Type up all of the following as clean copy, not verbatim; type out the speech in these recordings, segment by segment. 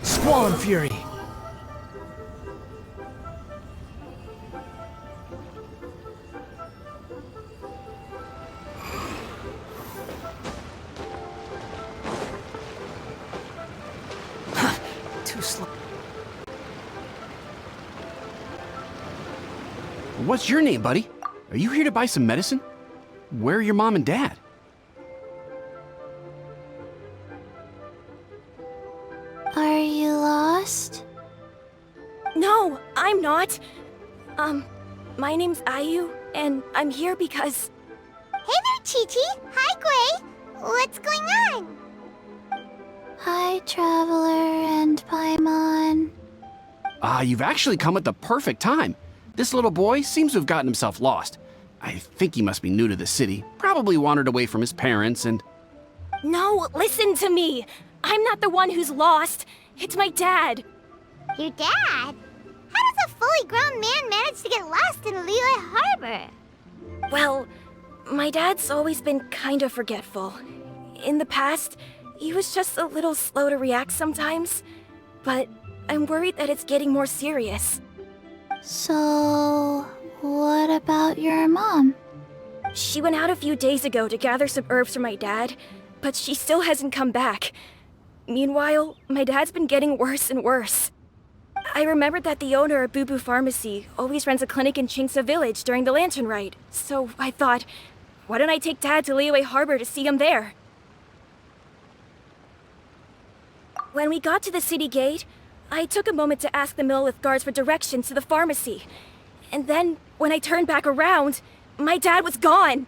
Squall Fury! Too slow. What's your name, buddy? Are you here to buy some medicine? Where are your mom and dad? Are you lost? No, I'm not. My name's Ayu, and I'm here because... Hey there, Chi-Chi! Hi, Gui! What's going on? Hi, Traveler and Paimon. You've actually come at the perfect time. This little boy seems to have gotten himself lost. I think he must be new to the city. Probably wandered away from his parents and... No, listen to me! I'm not the one who's lost. It's my dad. Your dad? How does a fully grown man manage to get lost in Liyue Harbor? Well, my dad's always been kind of forgetful. In the past, he was just a little slow to react sometimes. But I'm worried that it's getting more serious. So, what about your mom? She went out a few days ago to gather some herbs for my dad, but she still hasn't come back. Meanwhile, my dad's been getting worse and worse. I remembered that the owner of Boo Boo Pharmacy always runs a clinic in Chingsa Village during the Lantern Rite, so I thought, why don't I take Dad to Liyue Harbor to see him there? When we got to the city gate, I took a moment to ask the Millelith guards for directions to the pharmacy. And then, when I turned back around, my dad was gone!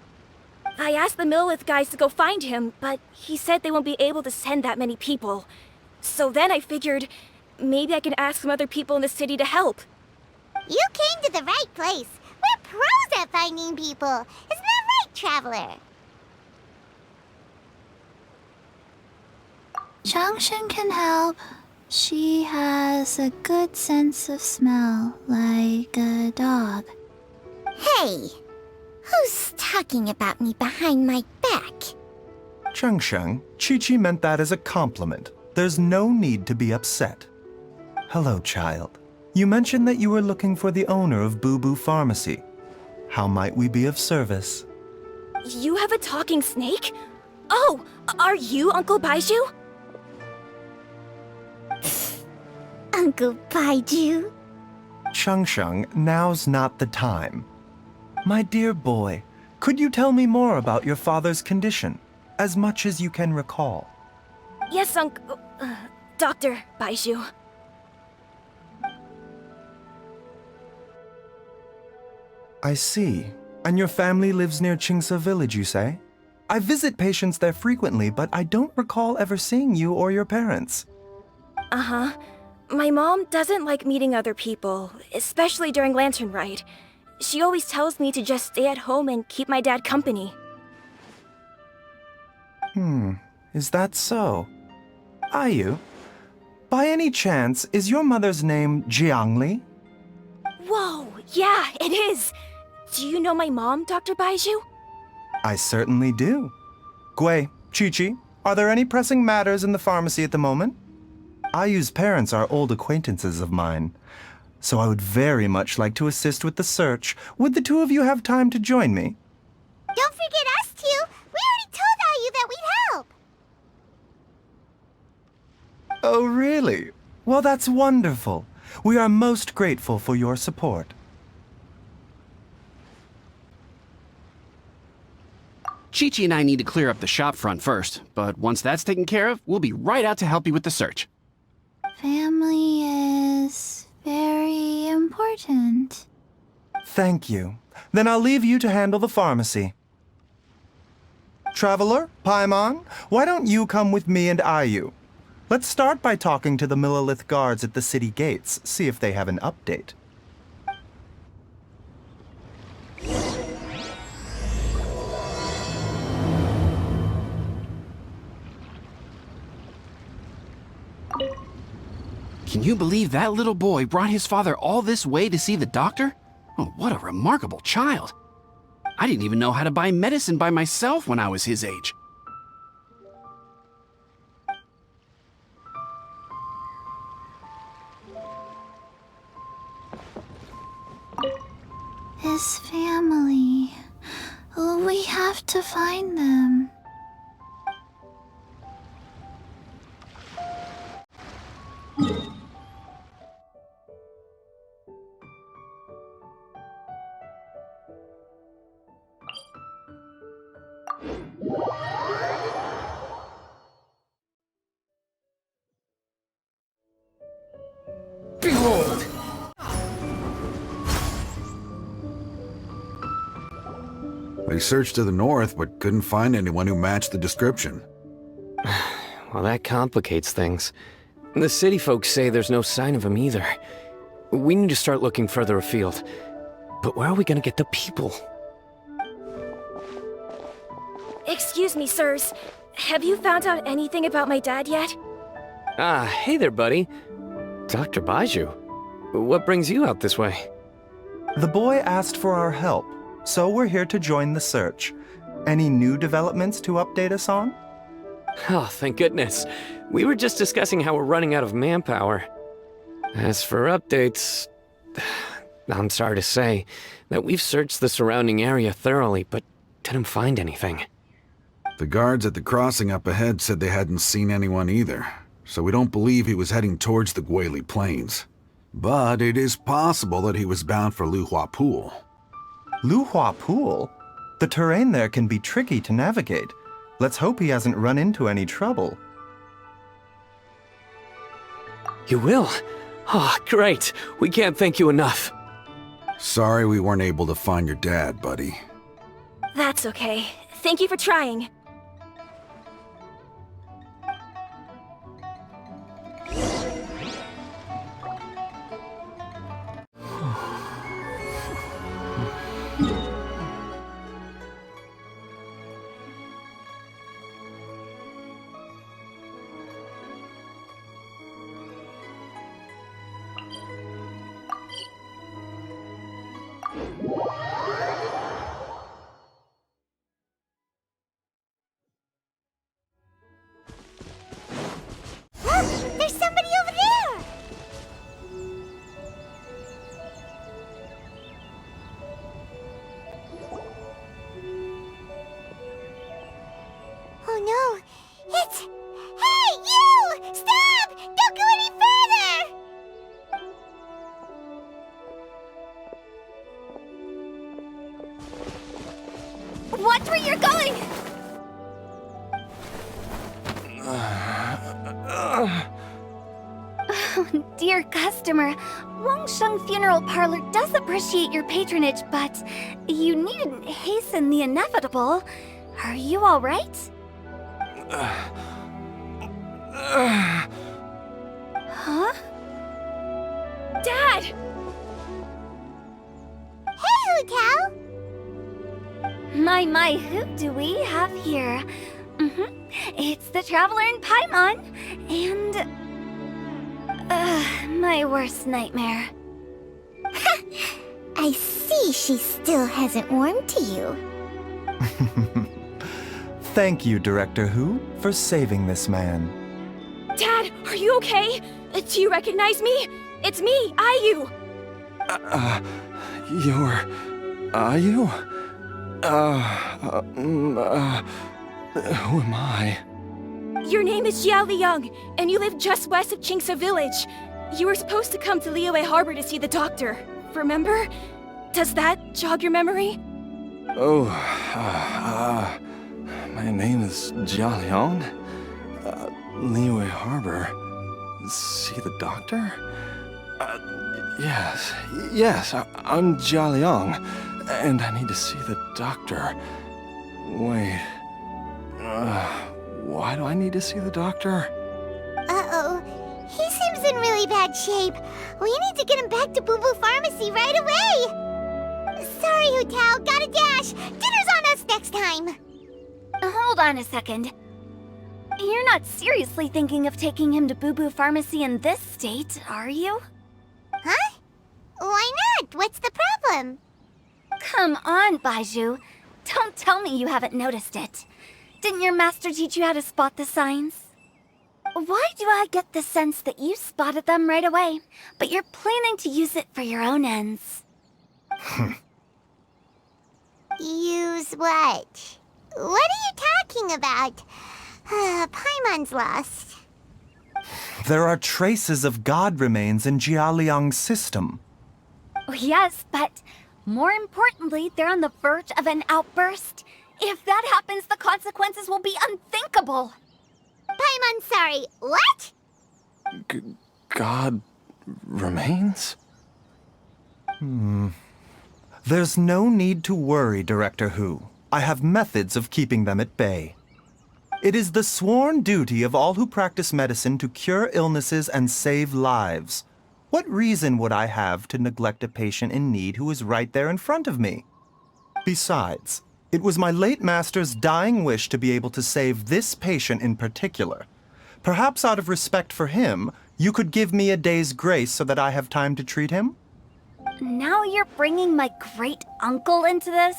I asked the Millelith guys to go find him, but he said they won't be able to send that many people. So then I figured, maybe I can ask some other people in the city to help. You came to the right place. We're pros at finding people. Isn't that right, Traveler? Changshan can help. She has a good sense of smell, like a dog. Hey! Who's talking about me behind my back? Changsheng, Chi-Chi meant that as a compliment. There's no need to be upset. Hello, child. You mentioned that you were looking for the owner of Boo Boo Pharmacy. How might we be of service? You have a talking snake? Oh, are you Uncle Baizhu? Uncle Baizhu? Changsheng, now's not the time. My dear boy, could you tell me more about your father's condition, as much as you can recall? Yes, Dr. Baizhu. I see. And your family lives near Chingsa Village, you say? I visit patients there frequently, but I don't recall ever seeing you or your parents. Uh-huh. My mom doesn't like meeting other people, especially during Lantern Rite. She always tells me to just stay at home and keep my dad company. Is that so? Ayu, by any chance, is your mother's name Jiangli? Whoa, yeah, it is! Do you know my mom, Dr. Baizhu? I certainly do. Gui, Chi-Chi, are there any pressing matters in the pharmacy at the moment? Ayu's parents are old acquaintances of mine, so I would very much like to assist with the search. Would the two of you have time to join me? Don't forget us two! We already told Ayu that we'd help! Oh, really? Well, that's wonderful. We are most grateful for your support. Chi-Chi and I need to clear up the shop front first, but once that's taken care of, we'll be right out to help you with the search. Family is very important. Thank you. Then I'll leave you to handle the pharmacy. Traveler, Paimon, why don't you come with me and Ayu? Let's start by talking to the Millelith guards at the city gates, see if they have an update. Can you believe that little boy brought his father all this way to see the doctor? Oh, what a remarkable child. I didn't even know how to buy medicine by myself when I was his age. His family. Oh, we have to find them. Behold! They searched to the north, but couldn't find anyone who matched the description. Well, that complicates things. The city folks say there's no sign of him either. We need to start looking further afield. But where are we gonna get the people? Excuse me, sirs. Have you found out anything about my dad yet? Ah, hey there, buddy. Dr. Baizhu. What brings you out this way? The boy asked for our help, so we're here to join the search. Any new developments to update us on? Oh, thank goodness. We were just discussing how we're running out of manpower. As for updates, I'm sorry to say that we've searched the surrounding area thoroughly, but didn't find anything. The guards at the crossing up ahead said they hadn't seen anyone either, so we don't believe he was heading towards the Guili Plains. But it is possible that he was bound for Luhua Pool. Luhua Pool? The terrain there can be tricky to navigate. Let's hope he hasn't run into any trouble. You will? Oh, great. We can't thank you enough. Sorry we weren't able to find your dad, buddy. That's okay. Thank you for trying. Look! There's somebody over there! Oh no! It's... Hey, you! Stop! Don't go any further! Watch where you're going! Oh, dear customer, Wangsheng Funeral Parlor does appreciate your patronage, but you needn't hasten the inevitable. Are you all right? Huh? Dad! Hey, Hu My, who do we have here? It's the Traveler in Paimon, and... my worst nightmare. I see she still hasn't warmed to you. Thank you, Director Hu, for saving this man. Dad, are you okay? Do you recognize me? It's me, Ayu! Are you? Who am I? Your name is Jia Liang, and you live just west of Qingse Village. You were supposed to come to Liyue Harbor to see the doctor, remember? Does that jog your memory? Oh, my name is Jia Liang. Liyue Harbor. See the doctor? Yes, I'm Jia Liang, and I need to see the doctor. Wait, why do I need to see the doctor? Uh-oh. He seems in really bad shape. We need to get him back to Boo Boo Pharmacy right away. Sorry, Hu Tao. Gotta dash. Dinner's on us next time. Hold on a second. You're not seriously thinking of taking him to Boo Boo Pharmacy in this state, are you? Huh? Why not? What's the problem? Come on, Baizhu. Don't tell me you haven't noticed it. Didn't your master teach you how to spot the signs? Why do I get the sense that you spotted them right away, but you're planning to use it for your own ends? Use what? What are you talking about? Paimon's lost. There are traces of god remains in Jialiang's system. Yes, but more importantly, they're on the verge of an outburst. If that happens, the consequences will be unthinkable. Paimon, sorry, what? God remains? There's no need to worry, Director Hu. I have methods of keeping them at bay. It is the sworn duty of all who practice medicine to cure illnesses and save lives. What reason would I have to neglect a patient in need who is right there in front of me? Besides, it was my late master's dying wish to be able to save this patient in particular. Perhaps out of respect for him, you could give me a day's grace so that I have time to treat him? Now you're bringing my great-uncle into this?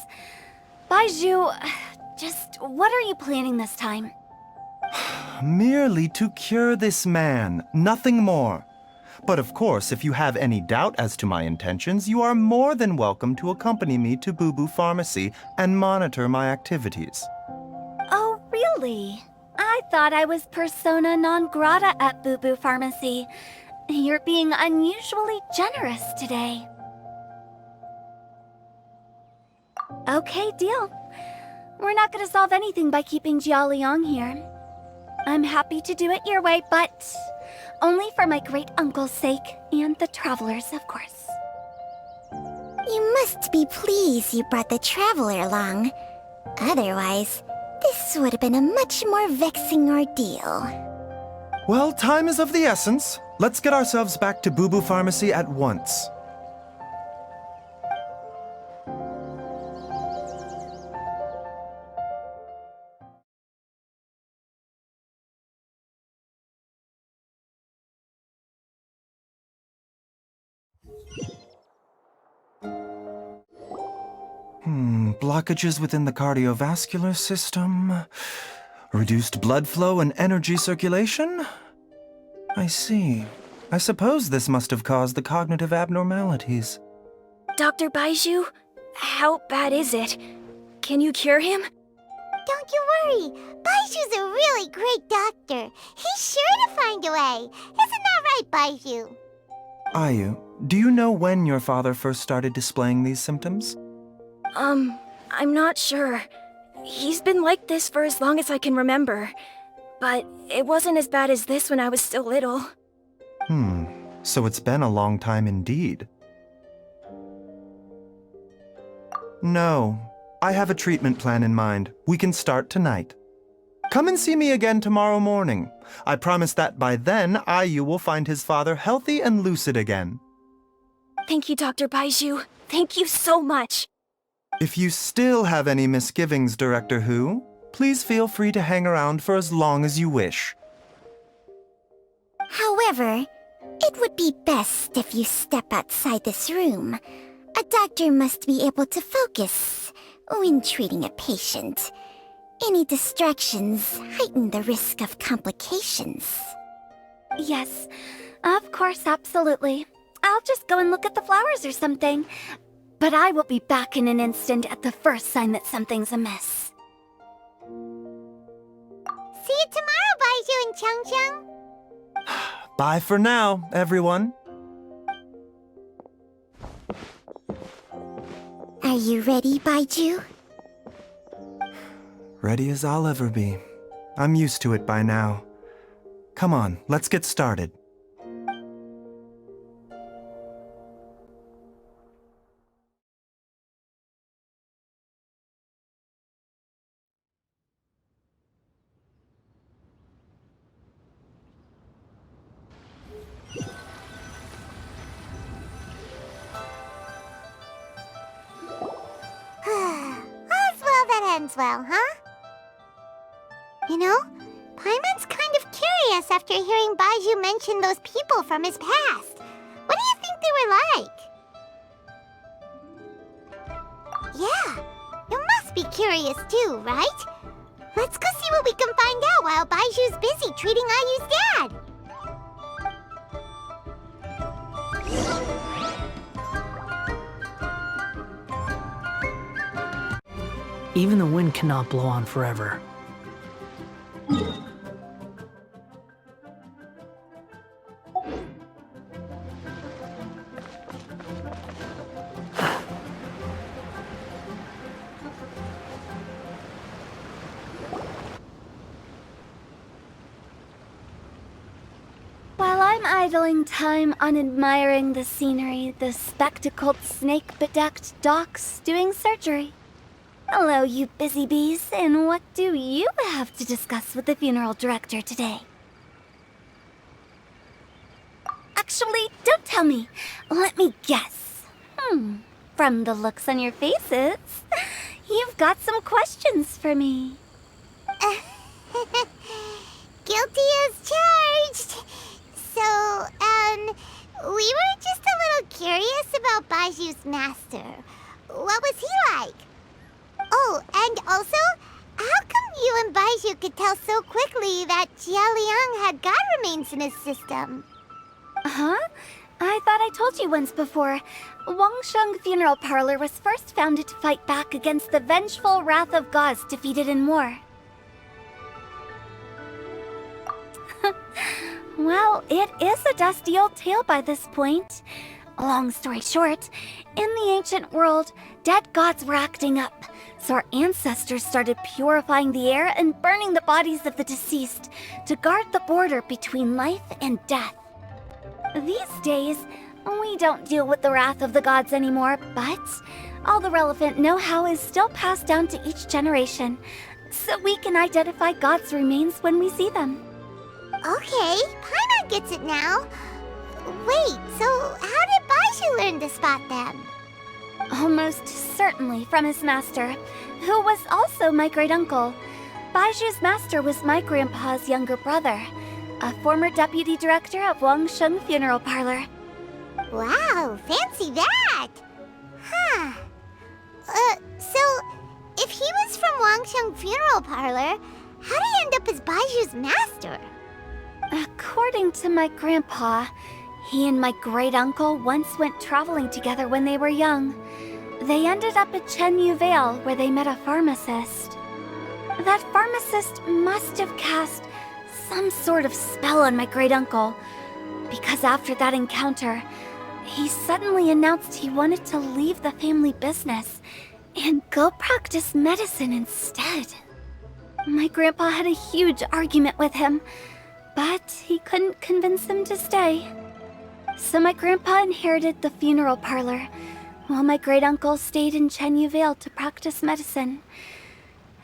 Baizhu, just what are you planning this time? Merely to cure this man, nothing more. But of course, if you have any doubt as to my intentions, you are more than welcome to accompany me to Boo Boo Pharmacy and monitor my activities. Oh, really? I thought I was persona non grata at Boo Boo Pharmacy. You're being unusually generous today. Okay, deal. We're not gonna solve anything by keeping Jialiang here. I'm happy to do it your way, but only for my great-uncle's sake and the travelers, of course. You must be pleased you brought the traveler along. Otherwise, this would have been a much more vexing ordeal. Well, time is of the essence. Let's get ourselves back to Boo Boo Pharmacy at once. Blockages within the cardiovascular system, reduced blood flow and energy circulation? I see. I suppose this must have caused the cognitive abnormalities. Dr. Baizhu, how bad is it? Can you cure him? Don't you worry. Baizhu's a really great doctor. He's sure to find a way. Isn't that right, Baizhu? Ayu, do you know when your father first started displaying these symptoms? I'm not sure. He's been like this for as long as I can remember. But it wasn't as bad as this when I was still little. So it's been a long time indeed. No, I have a treatment plan in mind. We can start tonight. Come and see me again tomorrow morning. I promise that by then, Ayu will find his father healthy and lucid again. Thank you, Dr. Baizhu. Thank you so much. If you still have any misgivings, Director Hu, please feel free to hang around for as long as you wish. However, it would be best if you step outside this room. A doctor must be able to focus when treating a patient. Any distractions heighten the risk of complications. Yes, of course, absolutely. I'll just go and look at the flowers or something. But I will be back in an instant at the first sign that something's amiss. See you tomorrow, Baizhu and Changcheng. Bye for now, everyone. Are you ready, Baizhu? Ready as I'll ever be. I'm used to it by now. Come on, let's get started. All's well that ends well, huh? You know, Paimon's kind of curious after hearing Baizhu mention those people from his past. What do you think they were like? Yeah, you must be curious too, right? Let's go see what we can find out while Baizhu's busy treating Ayu's dad. Even the wind cannot blow on forever. While I'm idling time on admiring the scenery, the spectacled snake-bedecked docks doing surgery. Hello, you busy bees, and what do you have to discuss with the funeral director today? Actually, don't tell me. Let me guess. From the looks on your faces, you've got some questions for me. Guilty as charged. So, we were just a little curious about Baizhu's master. What was he like? Oh, and also, how come you and Baizhu could tell so quickly that Jialiang had god remains in his system? Huh? I thought I told you once before. Wangsheng Funeral Parlor was first founded to fight back against the vengeful wrath of gods defeated in war. Well, it is a dusty old tale by this point. Long story short, in the ancient world, dead gods were acting up, so our ancestors started purifying the air and burning the bodies of the deceased to guard the border between life and death. These days, we don't deal with the wrath of the gods anymore, but all the relevant know-how is still passed down to each generation, so we can identify gods' remains when we see them. Okay, Paimon gets it now. Wait, so how did Baizhu learn to spot them? Almost certainly from his master, who was also my great-uncle. Baizhu's master was my grandpa's younger brother, a former deputy director of Wangsheng Funeral Parlor. Wow, fancy that! Huh. So, if he was from Wangsheng Funeral Parlor, how did he end up as Baizhu's master? According to my grandpa, he and my great-uncle once went traveling together when they were young. They ended up at Chenyu Vale, where they met a pharmacist. That pharmacist must have cast some sort of spell on my great-uncle, because after that encounter, he suddenly announced he wanted to leave the family business and go practice medicine instead. My grandpa had a huge argument with him, but he couldn't convince him to stay. So my grandpa inherited the funeral parlor, while my great-uncle stayed in Chenyu Vale to practice medicine.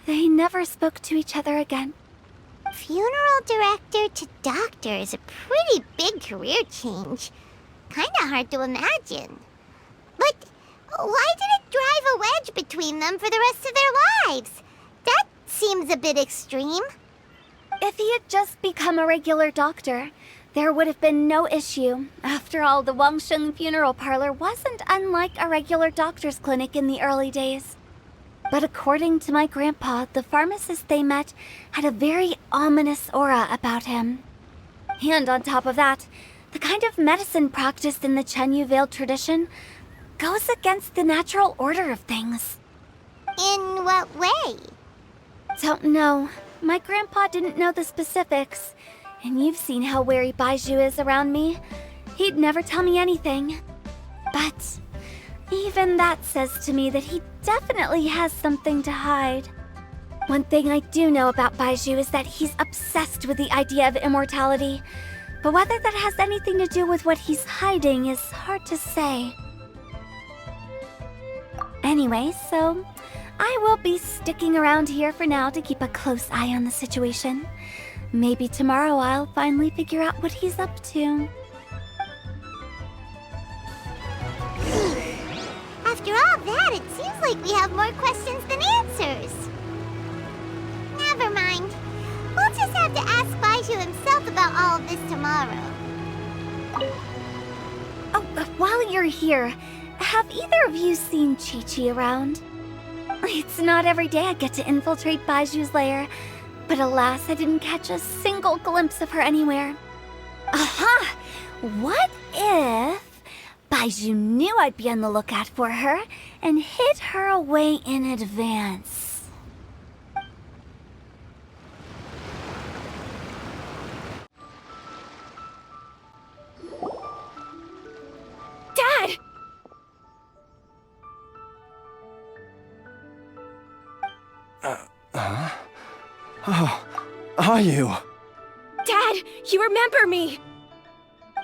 They never spoke to each other again. Funeral director to doctor is a pretty big career change. Kinda hard to imagine. But why did it drive a wedge between them for the rest of their lives? That seems a bit extreme. If he had just become a regular doctor, there would have been no issue. After all, the Wangsheng Funeral Parlor wasn't unlike a regular doctor's clinic in the early days. But according to my grandpa, the pharmacist they met had a very ominous aura about him. And on top of that, the kind of medicine practiced in the Chenyu Vale tradition goes against the natural order of things. In what way? Don't know. My grandpa didn't know the specifics. And you've seen how wary Baizhu is around me. He'd never tell me anything. But even that says to me that he definitely has something to hide. One thing I do know about Baizhu is that he's obsessed with the idea of immortality. But whether that has anything to do with what he's hiding is hard to say. Anyway, so I will be sticking around here for now to keep a close eye on the situation. Maybe tomorrow I'll finally figure out what he's up to. After all that, it seems like we have more questions than answers. Never mind. We'll just have to ask to himself about all of this tomorrow. Oh, while you're here, have either of you seen Chi-Chi around? It's not every day I get to infiltrate Baizhu's lair, but alas, I didn't catch a single glimpse of her anywhere. Aha! What if Baizhu knew I'd be on the lookout for her and hid her away in advance? Dad! Oh, are you? Dad, you remember me!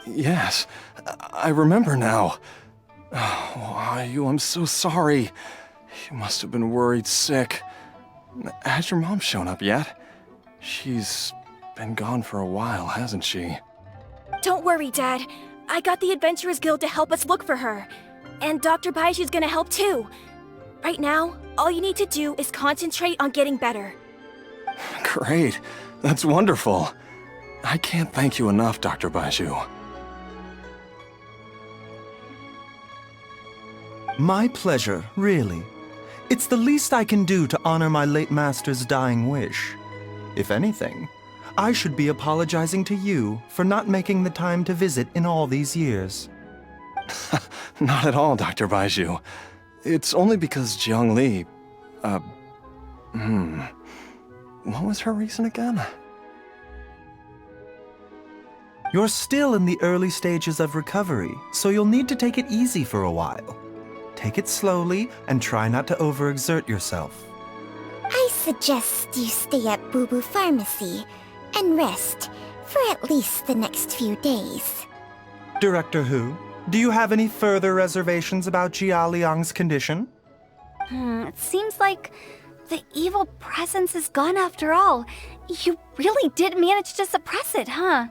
Yes, I remember now. Oh, Ayu, I'm so sorry. You must have been worried sick. Has your mom shown up yet? She's been gone for a while, hasn't she? Don't worry, Dad. I got the Adventurers Guild to help us look for her. And Dr. Baizhu's gonna help too. Right now, all you need to do is concentrate on getting better. Great. That's wonderful. I can't thank you enough, Dr. Baizhu. My pleasure, really. It's the least I can do to honor my late master's dying wish. If anything, I should be apologizing to you for not making the time to visit in all these years. Not at all, Dr. Baizhu. It's only because Jiang Li... What was her reason again? You're still in the early stages of recovery, so you'll need to take it easy for a while. Take it slowly and try not to overexert yourself. I suggest you stay at Boo Boo Pharmacy and rest for at least the next few days. Director Hu, do you have any further reservations about Jia Liang's condition? It seems like the evil presence is gone after all. You really did manage to suppress it, huh?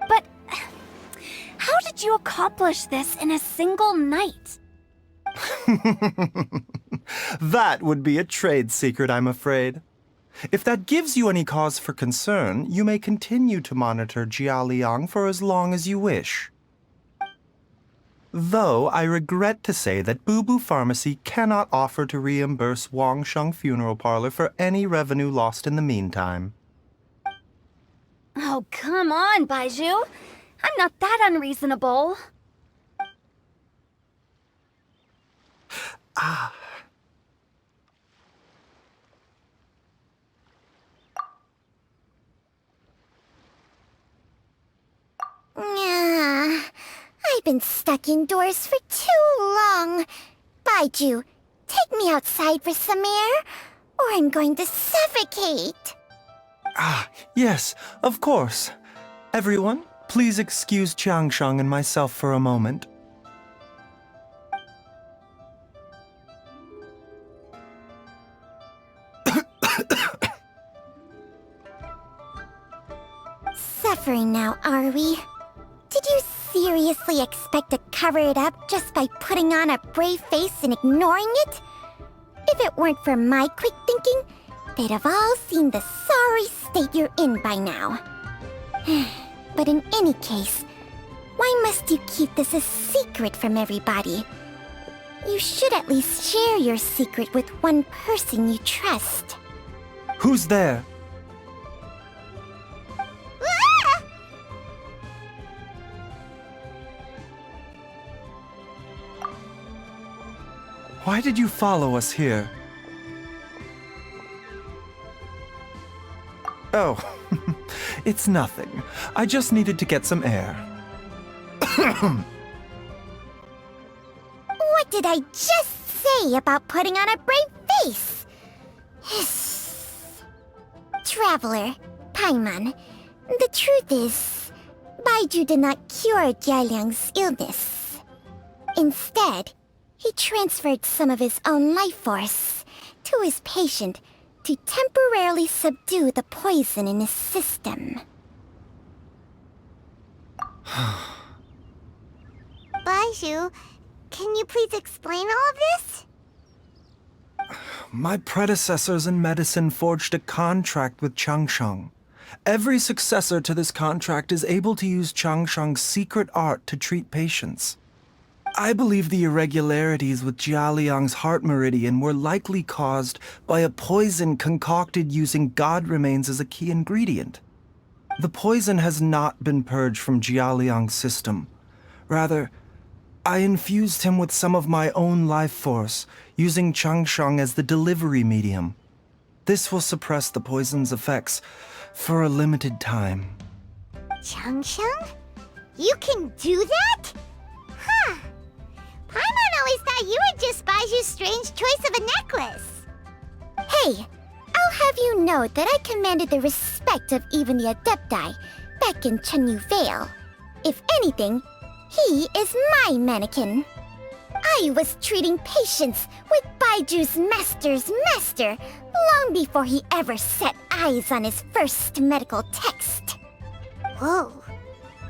But how did you accomplish this in a single night? That would be a trade secret, I'm afraid. If that gives you any cause for concern, you may continue to monitor Jia Liang for as long as you wish. Though I regret to say that Boo Boo Pharmacy cannot offer to reimburse Wang Sheng Funeral Parlor for any revenue lost in the meantime. Oh, come on, Baizhu. I'm not that unreasonable. I've been stuck indoors for too long. Baizhu, take me outside for some air, or I'm going to suffocate. Yes, of course. Everyone, please excuse Qiangsheng and myself for a moment. Suffering now, are we? Did you seriously expect to cover it up just by putting on a brave face and ignoring it? If it weren't for my quick thinking, they'd have all seen the sorry state you're in by now. But in any case, why must you keep this a secret from everybody? You should at least share your secret with one person you trust. Who's there? Why did you follow us here? Oh, it's nothing. I just needed to get some air. What did I just say about putting on a brave face? Traveler, Paimon, the truth is, Baizhu did not cure Jialiang's illness. Instead, he transferred some of his own life force to his patient to temporarily subdue the poison in his system. Baizhu, can you please explain all of this? My predecessors in medicine forged a contract with Changsheng, Every successor to this contract is able to use Changsheng's secret art to treat patients. I believe the irregularities with Jialiang's heart meridian were likely caused by a poison concocted using god remains as a key ingredient. The poison has not been purged from Jialiang's system. Rather, I infused him with some of my own life force, using Changsheng as the delivery medium. This will suppress the poison's effects for a limited time. Changsheng? You can do that? Huh. Paimon always thought you were just Baiju's strange choice of a necklace. Hey, I'll have you know that I commanded the respect of even the Adepti back in Chenyu Vale. If anything, he is my mannequin. I was treating patients with Baiju's master's master long before he ever set eyes on his first medical text. Whoa.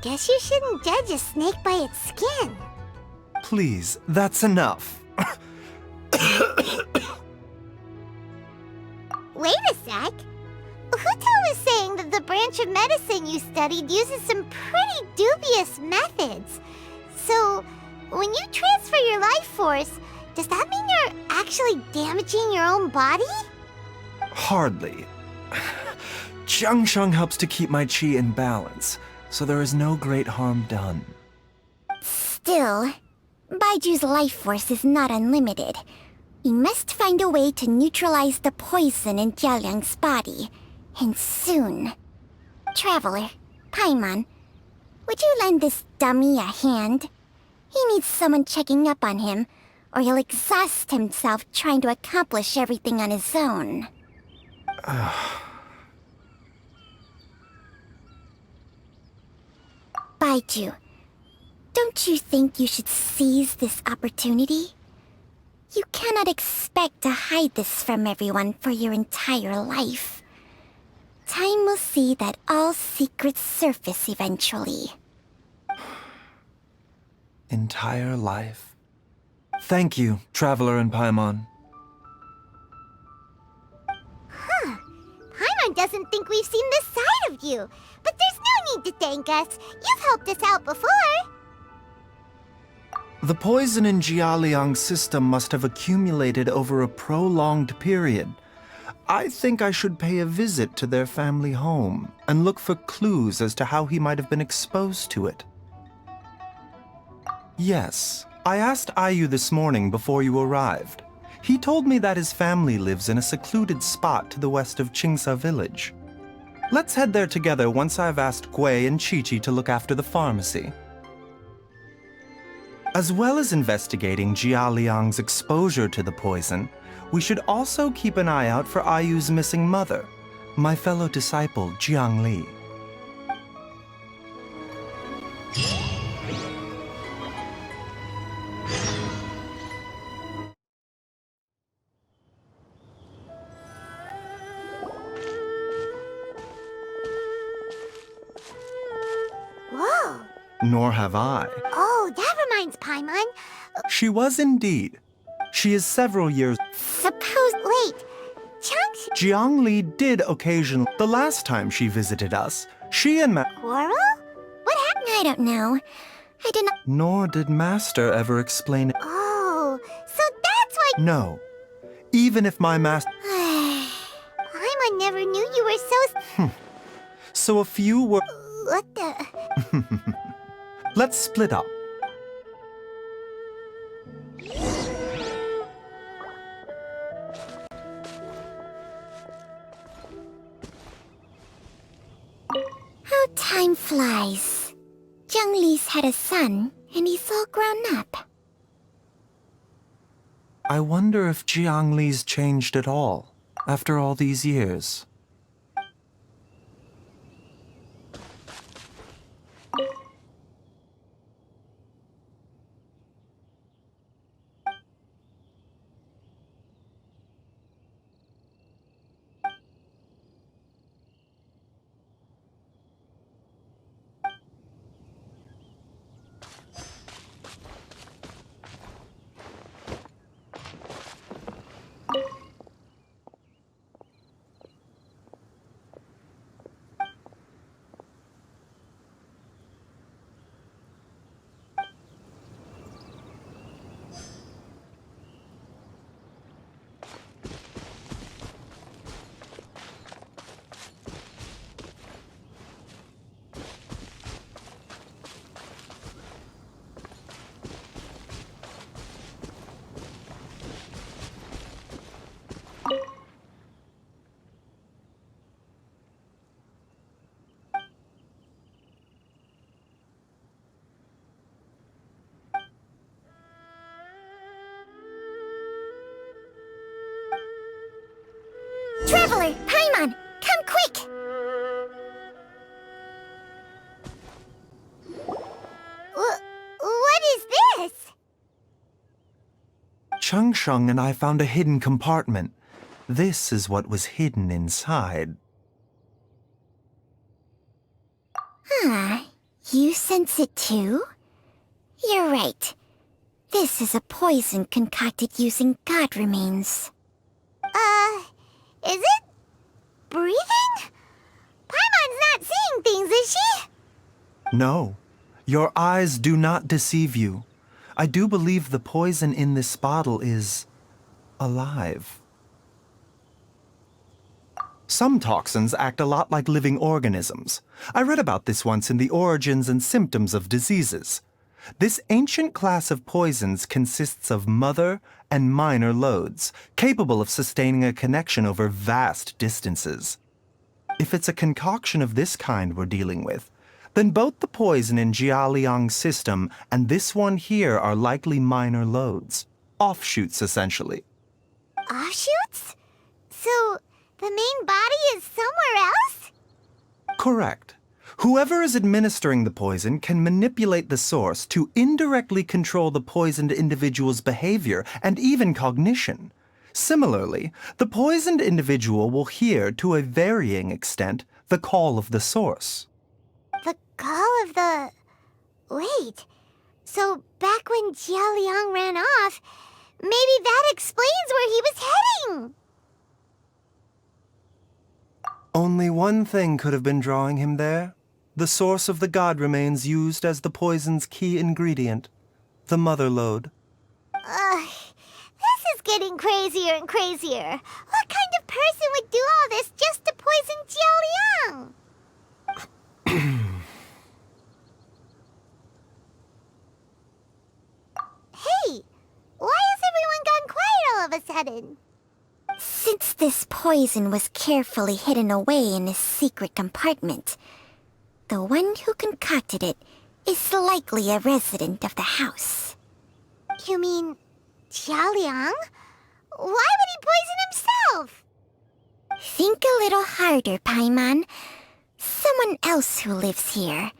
Guess you shouldn't judge a snake by its skin. Please, that's enough. Wait a sec. Huto was saying that the branch of medicine you studied uses some pretty dubious methods. So, when you transfer your life force, does that mean you're actually damaging your own body? Hardly. Changsheng helps to keep my chi in balance, so there is no great harm done. Still, Baiju's life force is not unlimited. We must find a way to neutralize the poison in Jialiang's body, and soon. Traveler, Paimon, would you lend this dummy a hand? He needs someone checking up on him, or he'll exhaust himself trying to accomplish everything on his own. Baizhu, don't you think you should seize this opportunity? You cannot expect to hide this from everyone for your entire life. Time will see that all secrets surface eventually. Entire life. Thank you, Traveler and Paimon. Huh. Paimon doesn't think we've seen this side of you. But there's no need to thank us. You've helped us out before. The poison in Jialiang's system must have accumulated over a prolonged period. I think I should pay a visit to their family home and look for clues as to how he might have been exposed to it. Yes, I asked Ayu this morning before you arrived. He told me that his family lives in a secluded spot to the west of Qingsa village. Let's head there together once I've asked Gui and Chi-Chi to look after the pharmacy. As well as investigating Jialiang's exposure to the poison, we should also keep an eye out for Ayu's missing mother, my fellow disciple Jiang Li. Whoa. Nor have I. Oh, that reminds Paimon. She was indeed. She is several years. Wait. Chang's Jiang Li did occasionally. The last time she visited us, she and quarrel? What happened? I don't know. I did not. Nor did Master ever explain it. Oh, so that's why. No. Even if my master. Paimon never knew you were so. So a few were. What the? Let's split up. How time flies. Jiang Li's had a son, and he's all grown up. I wonder if Jiang Li's changed at all, after all these years. Changsheng and I found a hidden compartment. This is what was hidden inside. You sense it too? You're right. This is a poison concocted using god remains. Is it? Breathing? Paimon's not seeing things, is she? No, your eyes do not deceive you. I do believe the poison in this bottle is alive. Some toxins act a lot like living organisms. I read about this once in The Origins and Symptoms of Diseases. This ancient class of poisons consists of mother and minor loads, capable of sustaining a connection over vast distances. If it's a concoction of this kind we're dealing with, then both the poison in Jialiang's system and this one here are likely minor loads. Offshoots, essentially. Offshoots? So, the main body is somewhere else? Correct. Whoever is administering the poison can manipulate the source to indirectly control the poisoned individual's behavior and even cognition. Similarly, the poisoned individual will hear, to a varying extent, the call of the source. The call of the... Wait. So back when Jialiang ran off, maybe that explains where he was heading! Only one thing could have been drawing him there. The source of the god remains used as the poison's key ingredient, the mother lode. This is getting crazier and crazier. What kind of person would do all this just to poison Jialiang? Hey, why has everyone gone quiet all of a sudden? Since this poison was carefully hidden away in this secret compartment, the one who concocted it is likely a resident of the house. You mean Jialiang? Why would he poison himself? Think a little harder, Paimon. Someone else who lives here,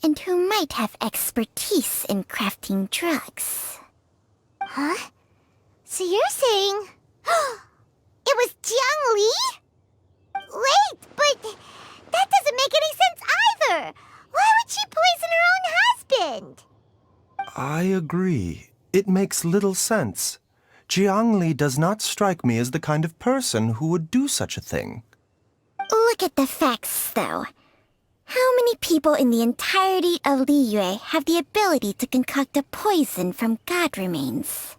and who might have expertise in crafting drugs. Huh? So you're saying... it was Jiang Li? Wait, but that doesn't make any sense either! Why would she poison her own husband? I agree. It makes little sense. Jiang Li does not strike me as the kind of person who would do such a thing. Look at the facts, though. How many people in the entirety of Liyue have the ability to concoct a poison from god remains?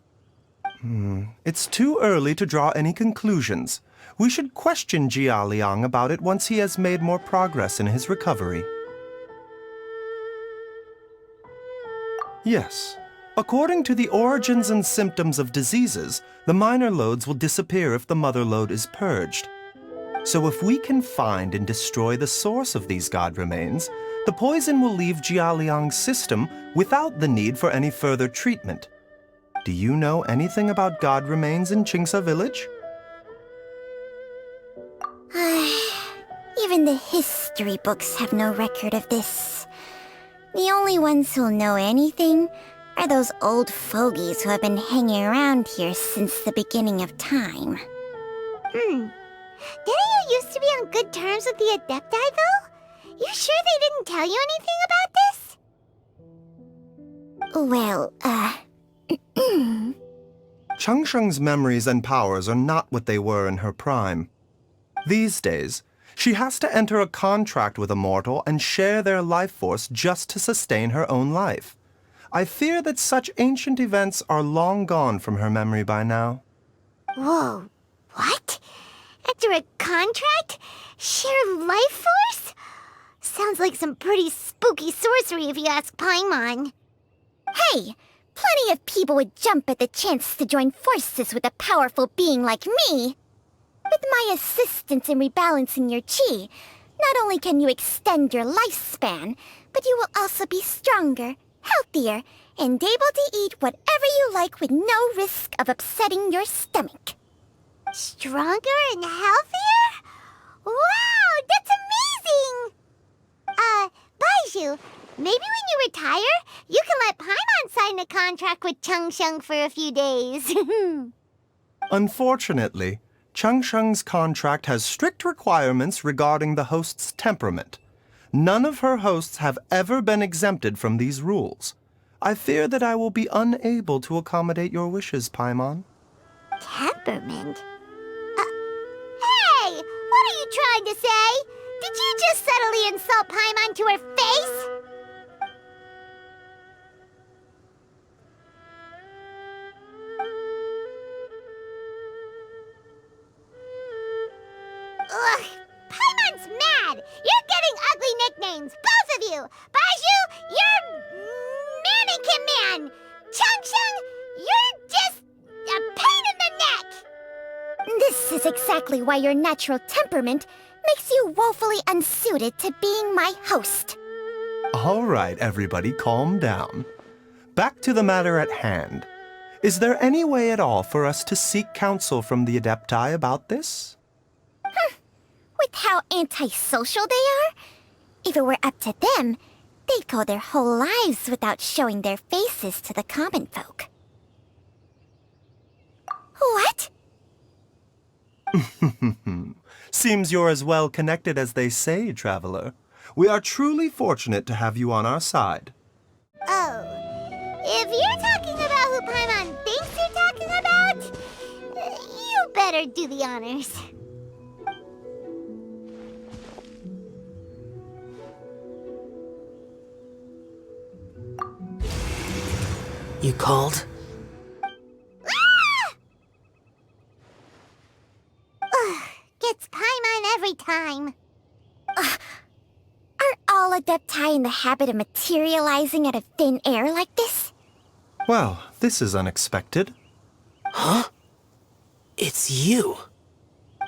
It's too early to draw any conclusions. We should question Jia Liang about it once he has made more progress in his recovery. Yes. According to the origins and symptoms of diseases, the minor loads will disappear if the mother load is purged. So if we can find and destroy the source of these god remains, the poison will leave Jia Liang's system without the need for any further treatment. Do you know anything about god remains in Qingsa village? Even the history books have no record of this. The only ones who'll know anything are those old fogies who have been hanging around here since the beginning of time. Didn't you used to be on good terms with the Adepti, though? You sure they didn't tell you anything about this? Well, Changsheng's memories and powers are not what they were in her prime. These days, she has to enter a contract with a mortal and share their life force just to sustain her own life. I fear that such ancient events are long gone from her memory by now. Whoa, what? After a contract? Share life force? Sounds like some pretty spooky sorcery if you ask Paimon. Hey, plenty of people would jump at the chance to join forces with a powerful being like me. With my assistance in rebalancing your chi, not only can you extend your lifespan, but you will also be stronger, healthier, and able to eat whatever you like with no risk of upsetting your stomach. Stronger and healthier? Wow, that's amazing! Baizhu, maybe when you retire, you can let Paimon sign a contract with Changsheng for a few days. Unfortunately, Changsheng's contract has strict requirements regarding the host's temperament. None of her hosts have ever been exempted from these rules. I fear that I will be unable to accommodate your wishes, Paimon. Temperament? Hey! What are you trying to say? Did you just subtly insult Paimon to her face? Ugh! Paimon's mad! You're getting ugly nicknames, both of you! Baizhu, you're Mannequin Man! Changsheng, you're just a pain in the neck! This is exactly why your natural temperament makes you woefully unsuited to being my host. All right, everybody, calm down. Back to the matter at hand. Is there any way at all for us to seek counsel from the Adepti about this? With how antisocial they are? If it were up to them, they'd go their whole lives without showing their faces to the common folk. What? Seems you're as well connected as they say, traveler. We are truly fortunate to have you on our side. Oh, if you're talking about who Paimon thinks you're talking about, you better do the honors. You called? Gets Paimon every time. Are all Adepti in the habit of materializing out of thin air like this? Well, this is unexpected. Huh? It's you.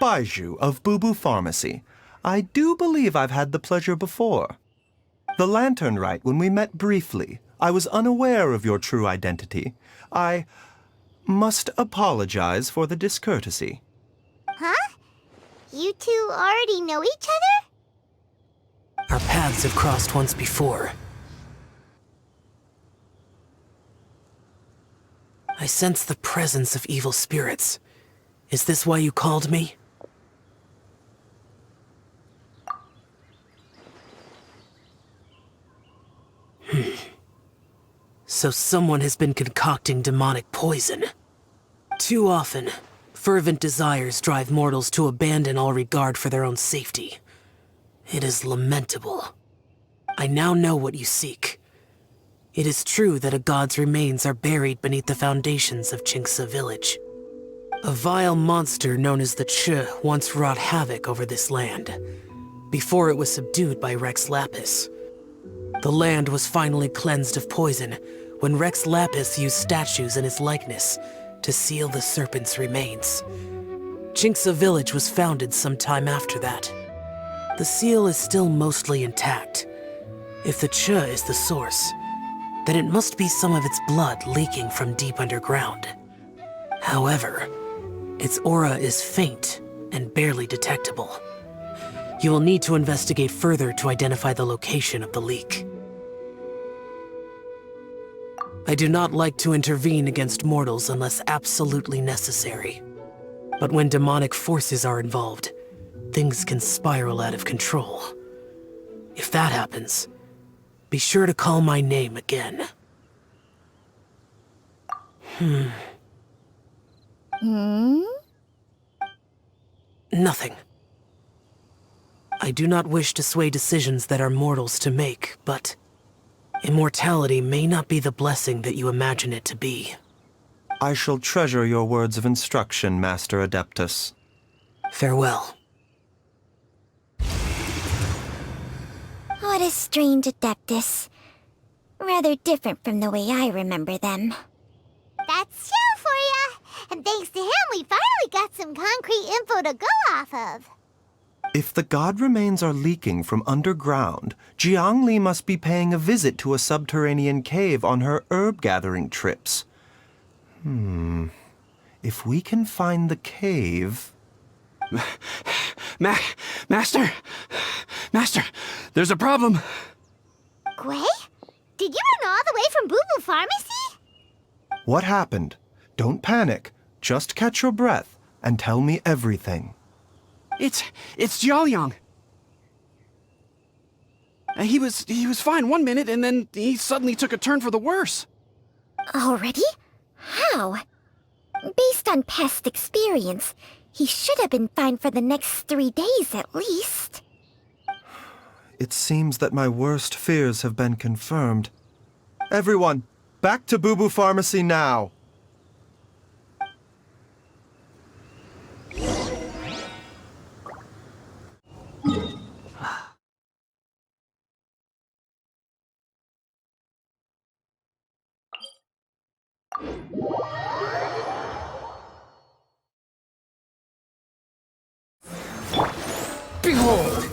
Baizhu of Boo Pharmacy. I do believe I've had the pleasure before. The Lantern Rite, when we met briefly, I was unaware of your true identity. I must apologize for the discourtesy. Huh? You two already know each other? Our paths have crossed once before. I sense the presence of evil spirits. Is this why you called me? So someone has been concocting demonic poison. Too often, fervent desires drive mortals to abandon all regard for their own safety. It is lamentable. I now know what you seek. It is true that a god's remains are buried beneath the foundations of Qingce village. A vile monster known as the Che once wrought havoc over this land, before it was subdued by Rex Lapis. The land was finally cleansed of poison when Rex Lapis used statues in his likeness to seal the serpent's remains. Qingce village was founded some time after that. The seal is still mostly intact. If the Che is the source, then it must be some of its blood leaking from deep underground. However, its aura is faint and barely detectable. You will need to investigate further to identify the location of the leak. I do not like to intervene against mortals unless absolutely necessary. But when demonic forces are involved, things can spiral out of control. If that happens, be sure to call my name again. Nothing. I do not wish to sway decisions that are mortals to make, but immortality may not be the blessing that you imagine it to be. I shall treasure your words of instruction, Master Adeptus. Farewell. What a strange Adeptus. Rather different from the way I remember them. That's Shell for ya! And thanks to him, we finally got some concrete info to go off of. If the god remains are leaking from underground, Jiangli must be paying a visit to a subterranean cave on her herb-gathering trips. If we can find the cave... Master! Master! There's a problem! Gui? Did you run all the way from Boo Boo Pharmacy? What happened? Don't panic. Just catch your breath and tell me everything. It's Jiaoliang. He was fine 1 minute, and then he suddenly took a turn for the worse. Already? How? Based on past experience, he should have been fine for the next 3 days at least. It seems that my worst fears have been confirmed. Everyone, back to Boo Boo Pharmacy now! Behold!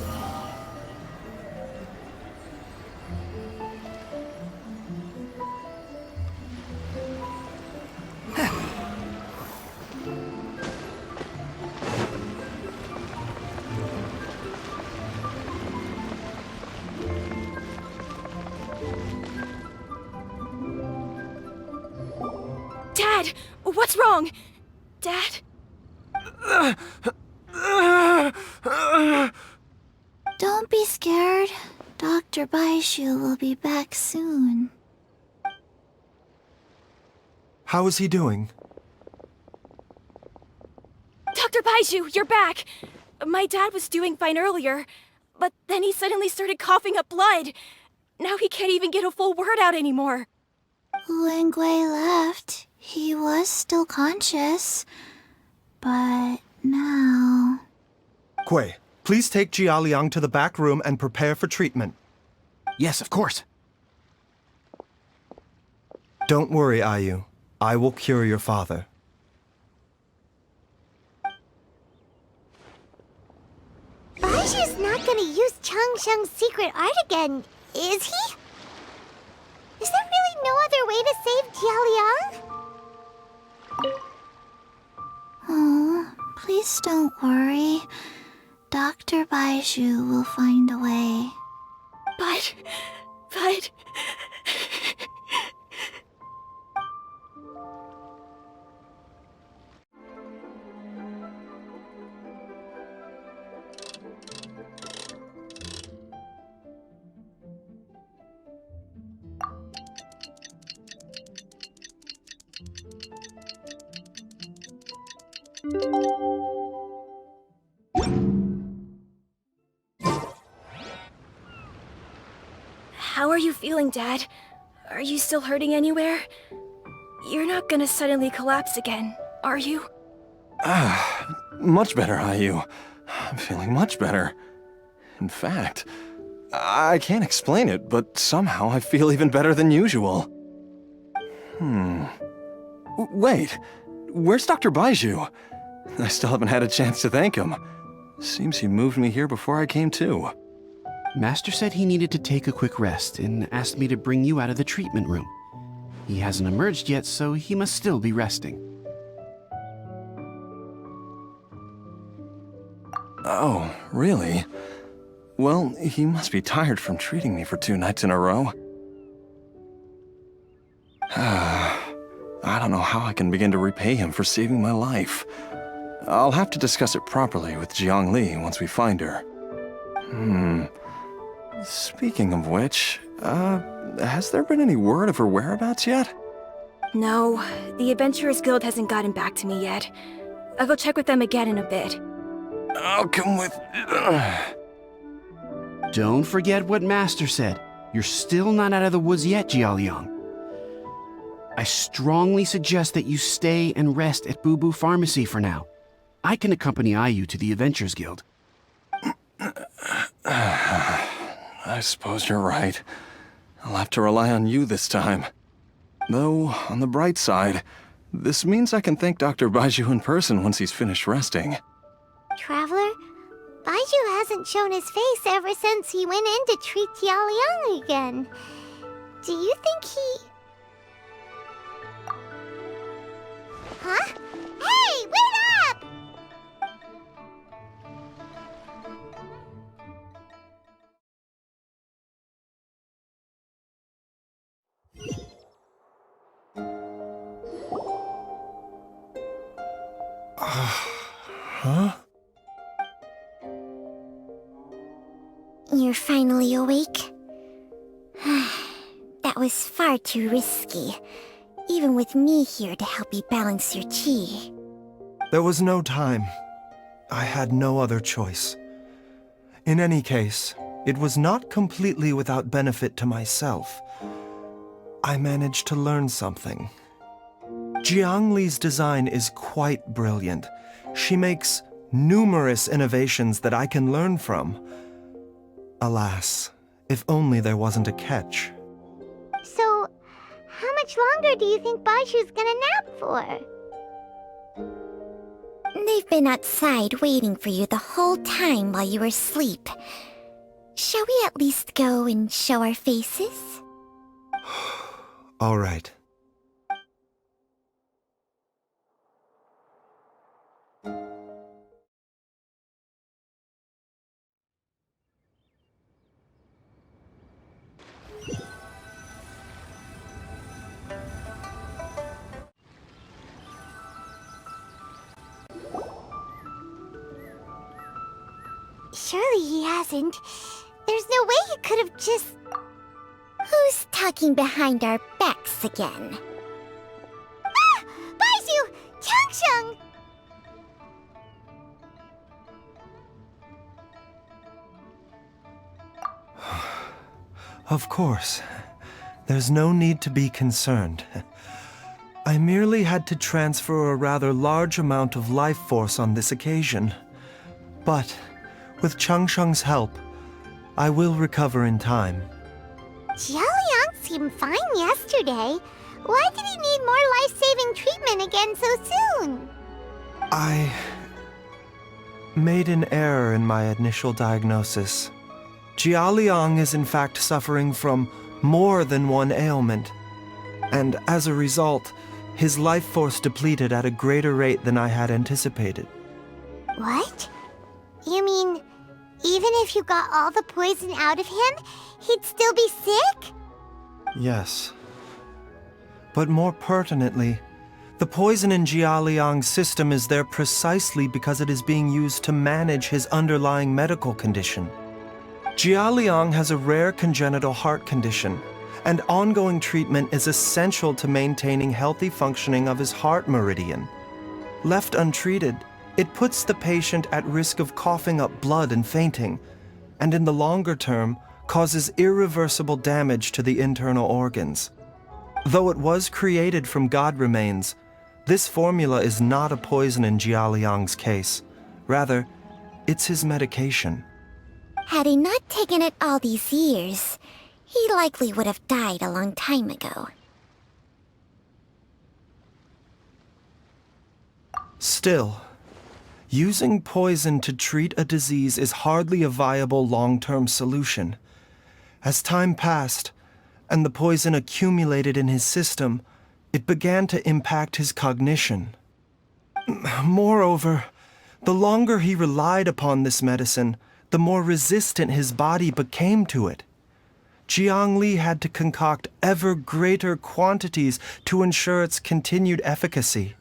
Dad! What's wrong? Dad? Don't be scared. Dr. Baizhu will be back soon. How is he doing? Dr. Baizhu, you're back! My dad was doing fine earlier, but then he suddenly started coughing up blood. Now he can't even get a full word out anymore. When Gui left, he was still conscious. But now... Gui, please take Jiaoliang to the back room and prepare for treatment. Yes, of course. Don't worry, Ayu. I will cure your father. Baizhu's not gonna use Changsheng's secret art again, is he? Is there really no other way to save Jiaoliang? Oh, please don't worry. Dr. Baizhu will find a way. But... How are you feeling, Dad? Are you still hurting anywhere? You're not gonna suddenly collapse again, are you? Much better, Ayu. I'm feeling much better. In fact, I can't explain it, but somehow I feel even better than usual. Wait, where's Dr. Baizhu? I still haven't had a chance to thank him. Seems he moved me here before I came to. Master said he needed to take a quick rest and asked me to bring you out of the treatment room. He hasn't emerged yet, so he must still be resting. Oh, really? Well, he must be tired from treating me for 2 nights in a row. I don't know how I can begin to repay him for saving my life. I'll have to discuss it properly with Jiangli once we find her. Speaking of which, has there been any word of her whereabouts yet? No, the Adventurers Guild hasn't gotten back to me yet. I'll go check with them again in a bit. I'll come with... Don't forget what Master said. You're still not out of the woods yet, Jiaoliang. I strongly suggest that you stay and rest at Boo Boo Pharmacy for now. I can accompany Ayu to the Adventurers Guild. I suppose you're right. I'll have to rely on you this time. Though, on the bright side, this means I can thank Dr. Baizhu in person once he's finished resting. Traveler, Baizhu hasn't shown his face ever since he went in to treat Jiaoliang again. Do you think he... Huh? Hey, wait up! Huh? You're finally awake? That was far too risky, even with me here to help you balance your chi. There was no time. I had no other choice. In any case, it was not completely without benefit to myself. I managed to learn something. Jiangli's design is quite brilliant. She makes numerous innovations that I can learn from. Alas, if only there wasn't a catch. So, how much longer do you think Baizhu's gonna nap for? They've been outside waiting for you the whole time while you were asleep. Shall we at least go and show our faces? All right. Surely he hasn't. There's no way he could have just... Who's talking behind our backs again? Ah! Baizhu! Changsheng! Of course. There's no need to be concerned. I merely had to transfer a rather large amount of life force on this occasion. But, with Changsheng's help, I will recover in time. Jialiang seemed fine yesterday. Why did he need more life-saving treatment again so soon? I made an error in my initial diagnosis. Jialiang is in fact suffering from more than one ailment, and as a result, his life force depleted at a greater rate than I had anticipated. What? You mean, even if you got all the poison out of him, he'd still be sick? Yes. But more pertinently, the poison in Jialiang's system is there precisely because it is being used to manage his underlying medical condition. Jialiang has a rare congenital heart condition, and ongoing treatment is essential to maintaining healthy functioning of his heart meridian. Left untreated, it puts the patient at risk of coughing up blood and fainting, and in the longer term, causes irreversible damage to the internal organs. Though it was created from god remains, this formula is not a poison in Jialiang's case. Rather, it's his medication. Had he not taken it all these years, he likely would have died a long time ago. Still, using poison to treat a disease is hardly a viable long-term solution. As time passed, and the poison accumulated in his system, it began to impact his cognition. Moreover, the longer he relied upon this medicine, the more resistant his body became to it. Jiangli had to concoct ever greater quantities to ensure its continued efficacy,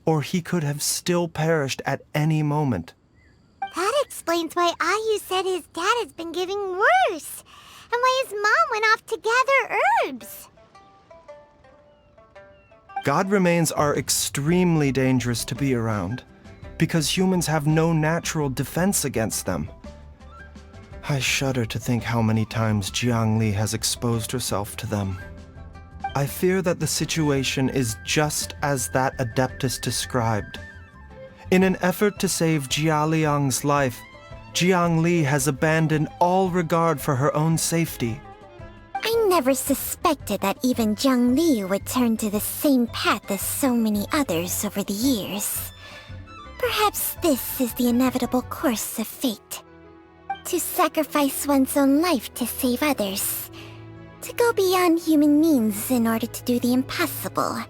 or he could have still perished at any moment. That explains why Ayu said his dad has been getting worse, and why his mom went off to gather herbs. God remains are extremely dangerous to be around, because humans have no natural defense against them. I shudder to think how many times Jiangli has exposed herself to them. I fear that the situation is just as that Adeptus described. In an effort to save Jialiang's life, Jiangli has abandoned all regard for her own safety. I never suspected that even Jiangli would turn to the same path as so many others over the years. Perhaps this is the inevitable course of fate. To sacrifice one's own life to save others. To go beyond human means in order to do the impossible,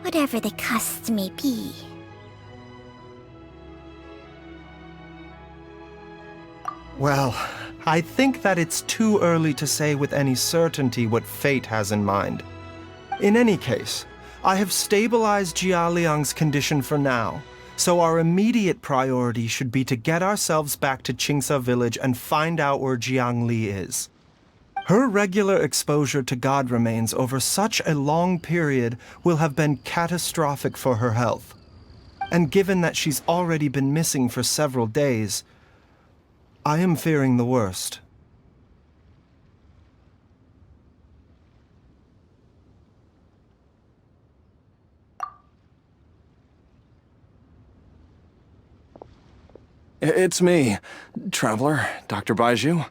whatever the cost may be. Well, I think that it's too early to say with any certainty what fate has in mind. In any case, I have stabilized Jialiang's condition for now, So our immediate priority should be to get ourselves back to Qingsa village and find out where Jiang Li is. Her regular exposure to god remains over such a long period will have been catastrophic for her health. And given that she's already been missing for several days, I am fearing the worst. It's me, Traveler, Dr. Baizhu.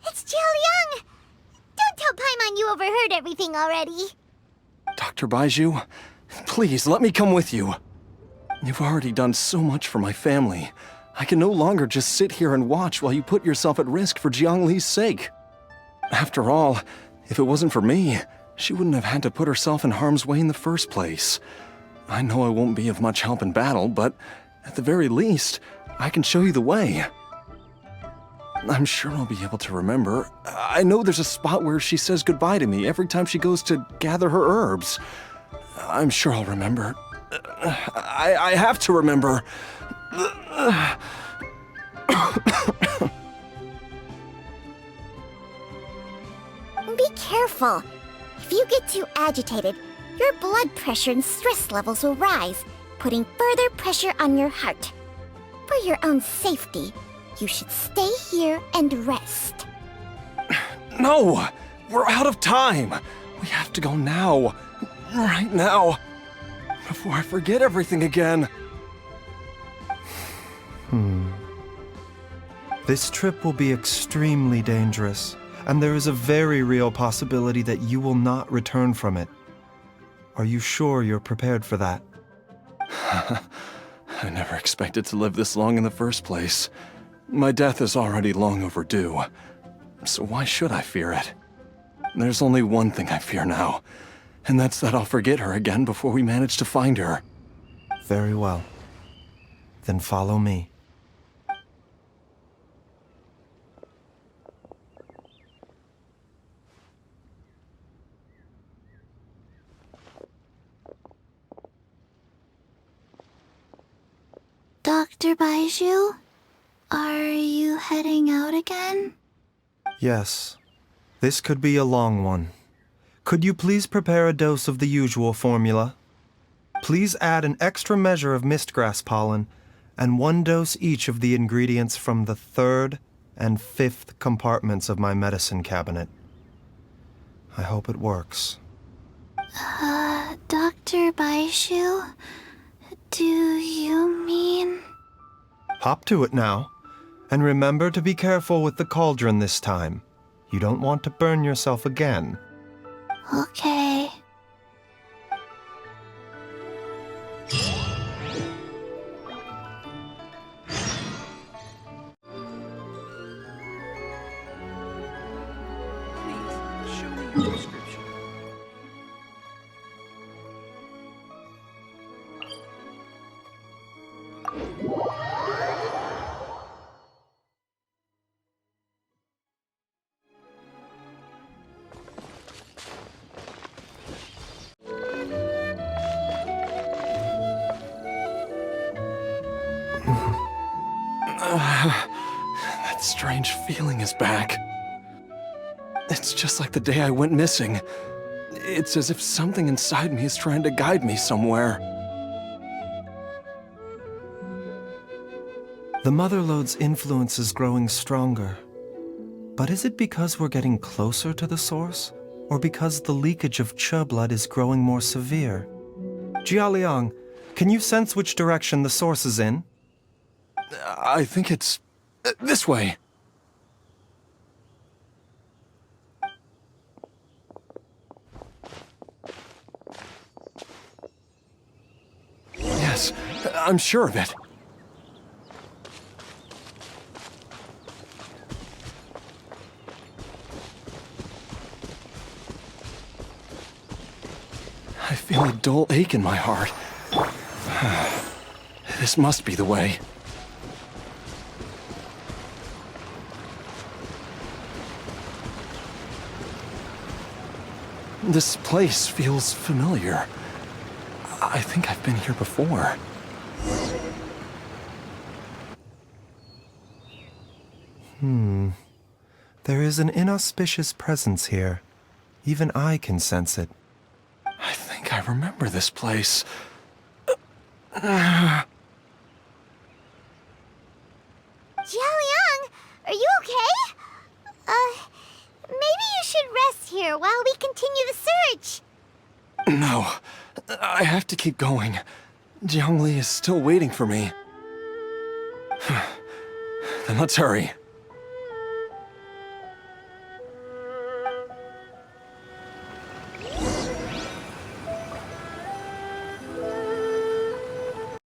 It's Jiao. Don't tell Paimon you overheard everything already. Dr. Baizhu, please let me come with you. You've already done so much for my family. I can no longer just sit here and watch while you put yourself at risk for Jiang Li's sake. After all, if it wasn't for me, she wouldn't have had to put herself in harm's way in the first place. I know I won't be of much help in battle, but at the very least, I can show you the way. I'm sure I'll be able to remember. I know there's a spot where she says goodbye to me every time she goes to gather her herbs. I'm sure I'll remember. I have to remember. Be careful. If you get too agitated, your blood pressure and stress levels will rise, putting further pressure on your heart. For your own safety, you should stay here and rest. No! We're out of time! We have to go now. Right now. Before I forget everything again. This trip will be extremely dangerous, and there is a very real possibility that you will not return from it. Are you sure you're prepared for that? I never expected to live this long in the first place. My death is already long overdue, so why should I fear it? There's only one thing I fear now, and that's that I'll forget her again before we manage to find her. Very well. Then follow me. Dr. Baizhu, are you heading out again? Yes. This could be a long one. Could you please prepare a dose of the usual formula? Please add an extra measure of mistgrass pollen and 1 dose each of the ingredients from the 3rd and 5th compartments of my medicine cabinet. I hope it works. Dr. Baizhu, do you mean... Hop to it now. And remember to be careful with the cauldron this time. You don't want to burn yourself again. Okay. Please, show me your prescription. That strange feeling is back. It's just like the day I went missing. It's as if something inside me is trying to guide me somewhere. The Motherlode's influence is growing stronger. But is it because we're getting closer to the source? Or because the leakage of Che blood is growing more severe? Jialiang, can you sense which direction the source is in? I think it's... this way. Yes, I'm sure of it. I feel a dull ache in my heart. This must be the way. This place feels familiar. I think I've been here before. There is an inauspicious presence here. Even I can sense it. I think I remember this place. Jiaoliang, are you okay? Maybe you should rest here while we continue the search. No, I have to keep going. Jiangli is still waiting for me. Then let's hurry.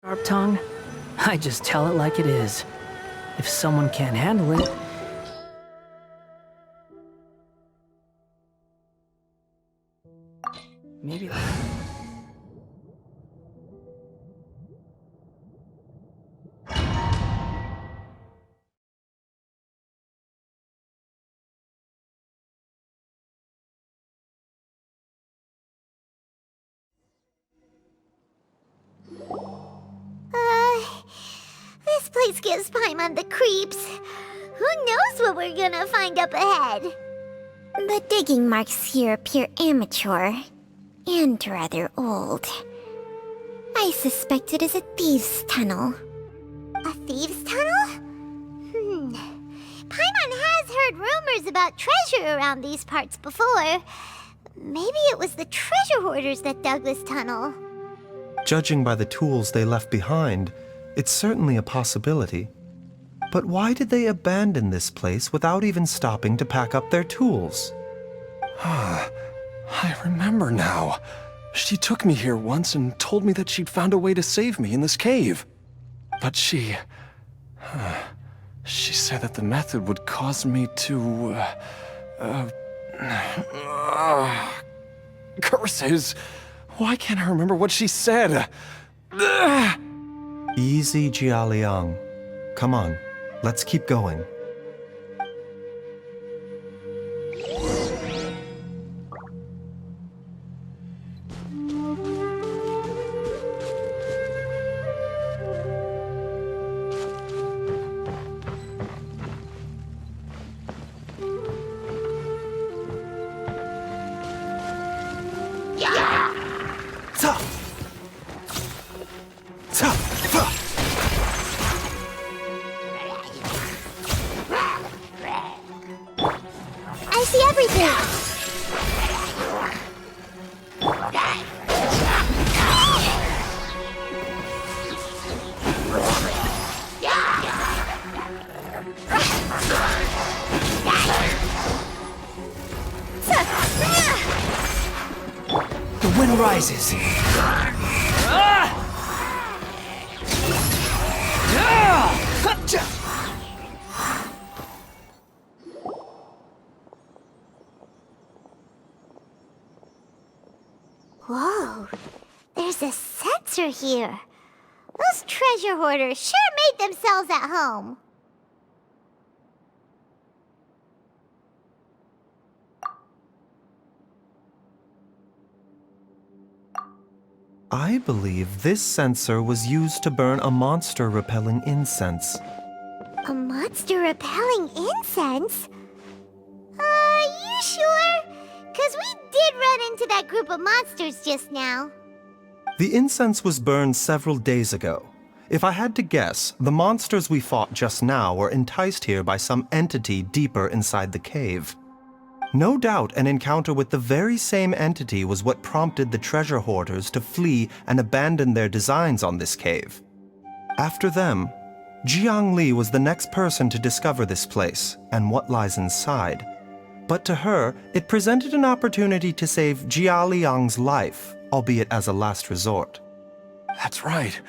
Sharp tongue? I just tell it like it is. If someone can't handle it... Maybe... This place gives Paimon the creeps. Who knows what we're gonna find up ahead? The digging marks here appear amateur and rather old. I suspect it is a thieves' tunnel. A thieves' tunnel? Paimon has heard rumors about treasure around these parts before. Maybe it was the treasure hoarders that dug this tunnel. Judging by the tools they left behind, it's certainly a possibility. But why did they abandon this place without even stopping to pack up their tools? I remember now. She took me here once and told me that she'd found a way to save me in this cave. But she said that the method would cause me to... Curses! Why can't I remember what she said? Easy, Jiaoliang. Come on, let's keep going. I see everything! The wind rises. Whoa, there's a sensor here. Those treasure hoarders sure made themselves at home. I believe this sensor was used to burn a monster-repelling incense. A monster repelling incense? You sure? 'Cause we did run into that group of monsters just now. The incense was burned several days ago. If I had to guess, the monsters we fought just now were enticed here by some entity deeper inside the cave. No doubt an encounter with the very same entity was what prompted the treasure hoarders to flee and abandon their designs on this cave. After them, Jiang Li was the next person to discover this place and what lies inside. But to her, it presented an opportunity to save Jia Liang's life, albeit as a last resort. That's right.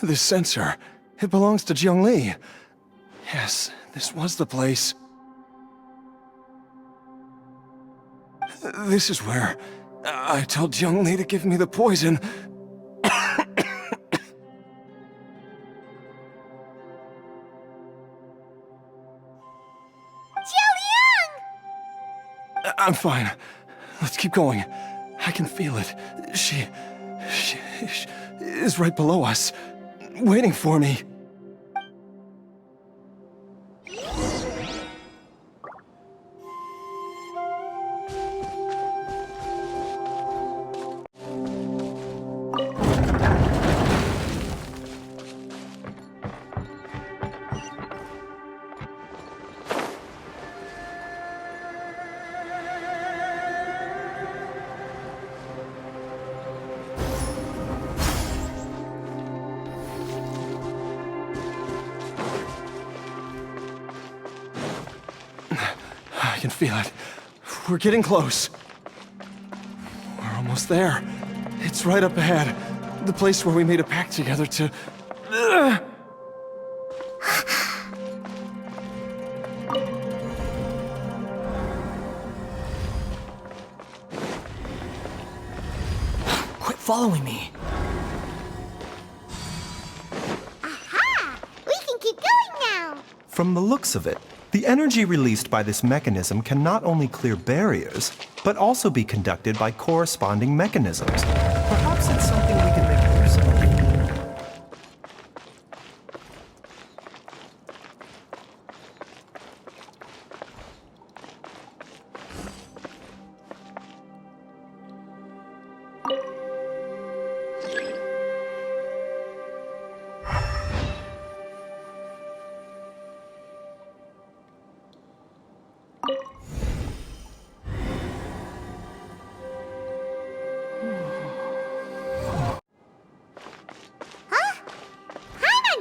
This sensor, it belongs to Jiang Li. Yes, this was the place. This is where I told Jiang Li to give me the poison. Jiaoliang! I'm fine. Let's keep going. I can feel it. She is right below us, waiting for me. I can feel it. We're getting close. We're almost there. It's right up ahead. The place where we made a pact together to... Quit following me. Aha! We can keep going now! From the looks of it, the energy released by this mechanism can not only clear barriers, but also be conducted by corresponding mechanisms. Perhaps it's something we can make use of.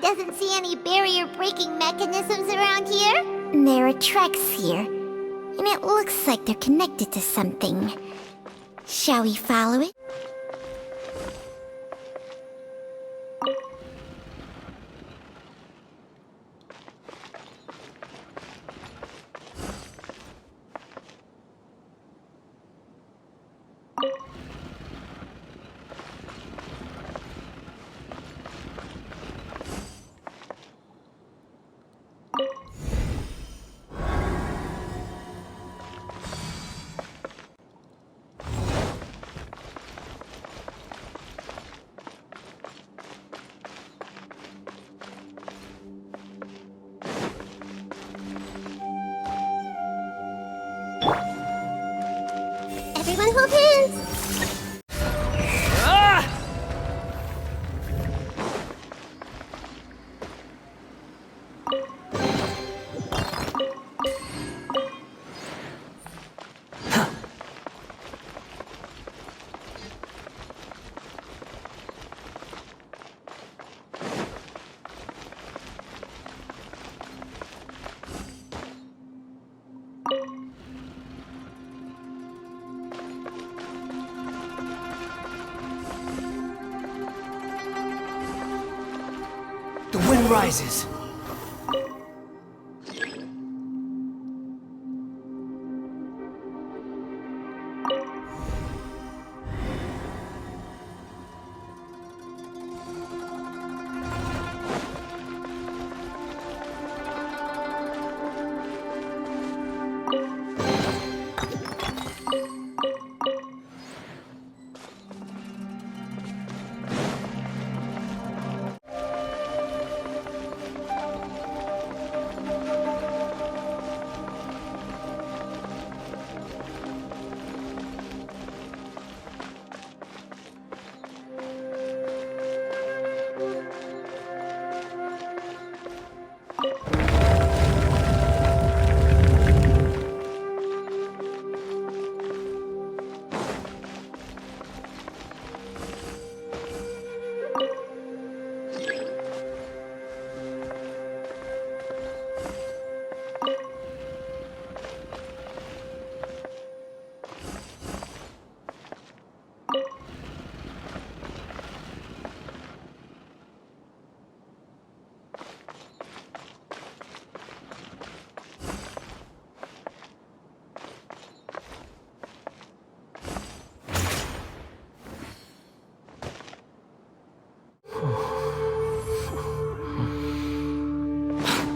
Doesn't see any barrier-breaking mechanisms around here. There are tracks here, and it looks like they're connected to something. Shall we follow it? Everyone hold hands! The wind rises.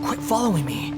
Quit following me.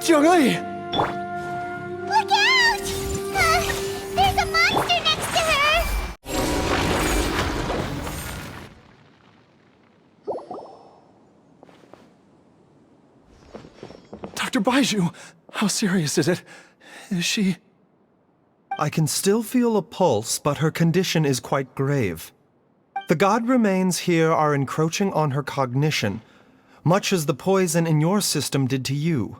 Jiangli! Look out! There's a monster next to her! Dr. Baizhu, how serious is it? Is she... I can still feel a pulse, but her condition is quite grave. The god remains here are encroaching on her cognition, much as the poison in your system did to you.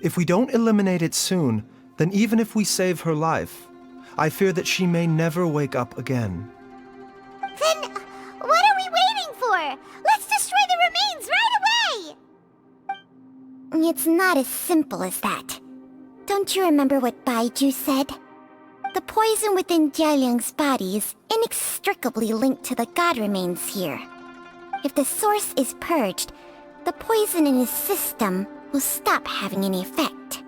If we don't eliminate it soon, then even if we save her life, I fear that she may never wake up again. Then, what are we waiting for? Let's destroy the remains right away! It's not as simple as that. Don't you remember what Baizhu said? The poison within Jialiang's body is inextricably linked to the god remains here. If the source is purged, the poison in his system will stop having any effect.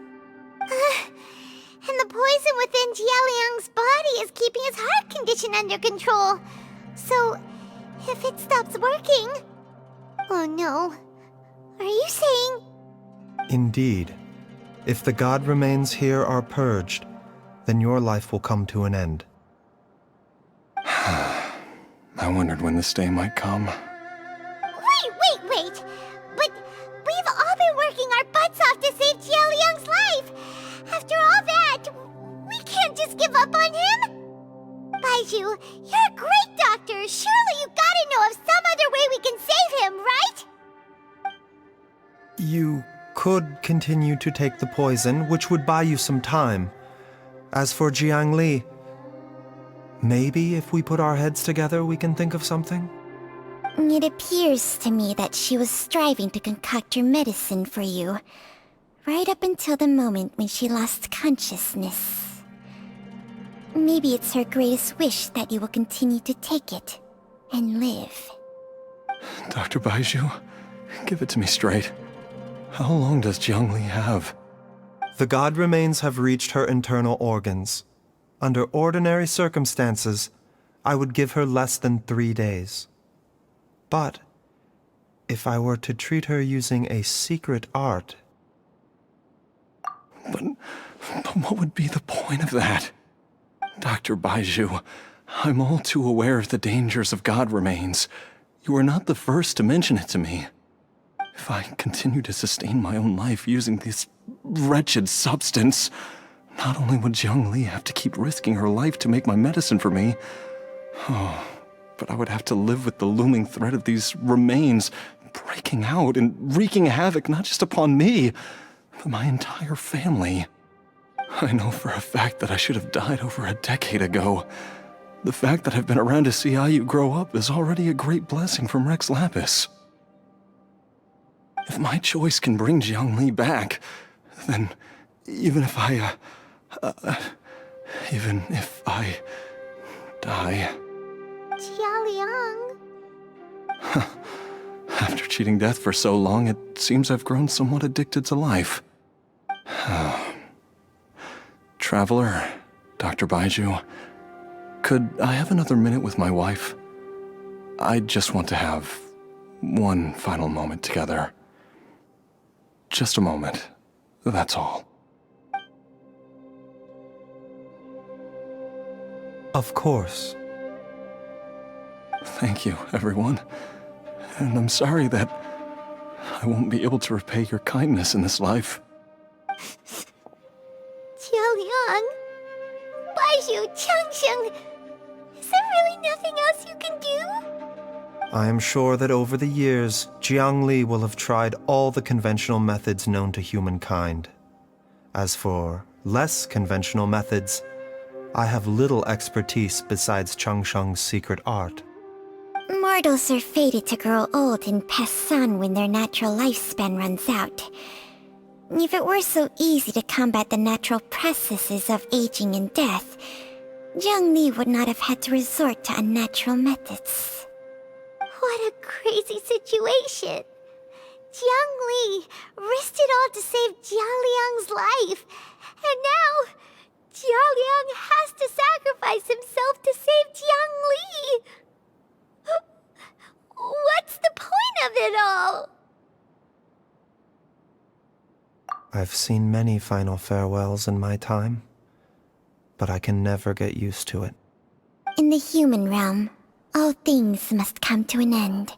And the poison within Jialiang's body is keeping his heart condition under control. So, if it stops working... Oh no. Are you saying... Indeed. If the god remains here are purged, then your life will come to an end. I wondered when this day might come. Wait! But we've all been working our butts off to save Jialiang's life! After all that, we can't just give up on him! Baizhu, you're a great doctor! Surely you gotta know of some other way we can save him, right? You could continue to take the poison, which would buy you some time. As for Jiangli, maybe if we put our heads together, we can think of something? It appears to me that she was striving to concoct your medicine for you, right up until the moment when she lost consciousness. Maybe it's her greatest wish that you will continue to take it and live. Dr. Baizhu, give it to me straight. How long does Jiangli have? The god remains have reached her internal organs. Under ordinary circumstances, I would give her less than 3 days. But if I were to treat her using a secret art... But what would be the point of that? Dr. Baizhu, I'm all too aware of the dangers of god remains. You are not the first to mention it to me. If I continue to sustain my own life using this wretched substance, not only would Jiangli have to keep risking her life to make my medicine for me, but I would have to live with the looming threat of these remains breaking out and wreaking havoc not just upon me, but my entire family. I know for a fact that I should have died over a decade ago. The fact that I've been around to see how you grow up is already a great blessing from Rex Lapis. If my choice can bring Jiangli back, then even if I die... Jialiang... After cheating death for so long, it seems I've grown somewhat addicted to life. Traveler, Dr. Baizhu, could I have another minute with my wife? I just want to have one final moment together. Just a moment, that's all. Of course. Thank you, everyone. And I'm sorry that I won't be able to repay your kindness in this life. Jialiang... Baizhu, Changsheng... Is there really nothing else you can do? I am sure that over the years, Jiang Li will have tried all the conventional methods known to humankind. As for less conventional methods, I have little expertise besides Changsheng's secret art. Mortals are fated to grow old and pass on when their natural lifespan runs out. If it were so easy to combat the natural processes of aging and death, Jiang Li would not have had to resort to unnatural methods. What a crazy situation! Jiang Li risked it all to save Jia Liang's life, and now Jia Liang has to sacrifice himself to save Jiang Li! What's the point of it all? I've seen many final farewells in my time, but I can never get used to it. In the human realm, all things must come to an end.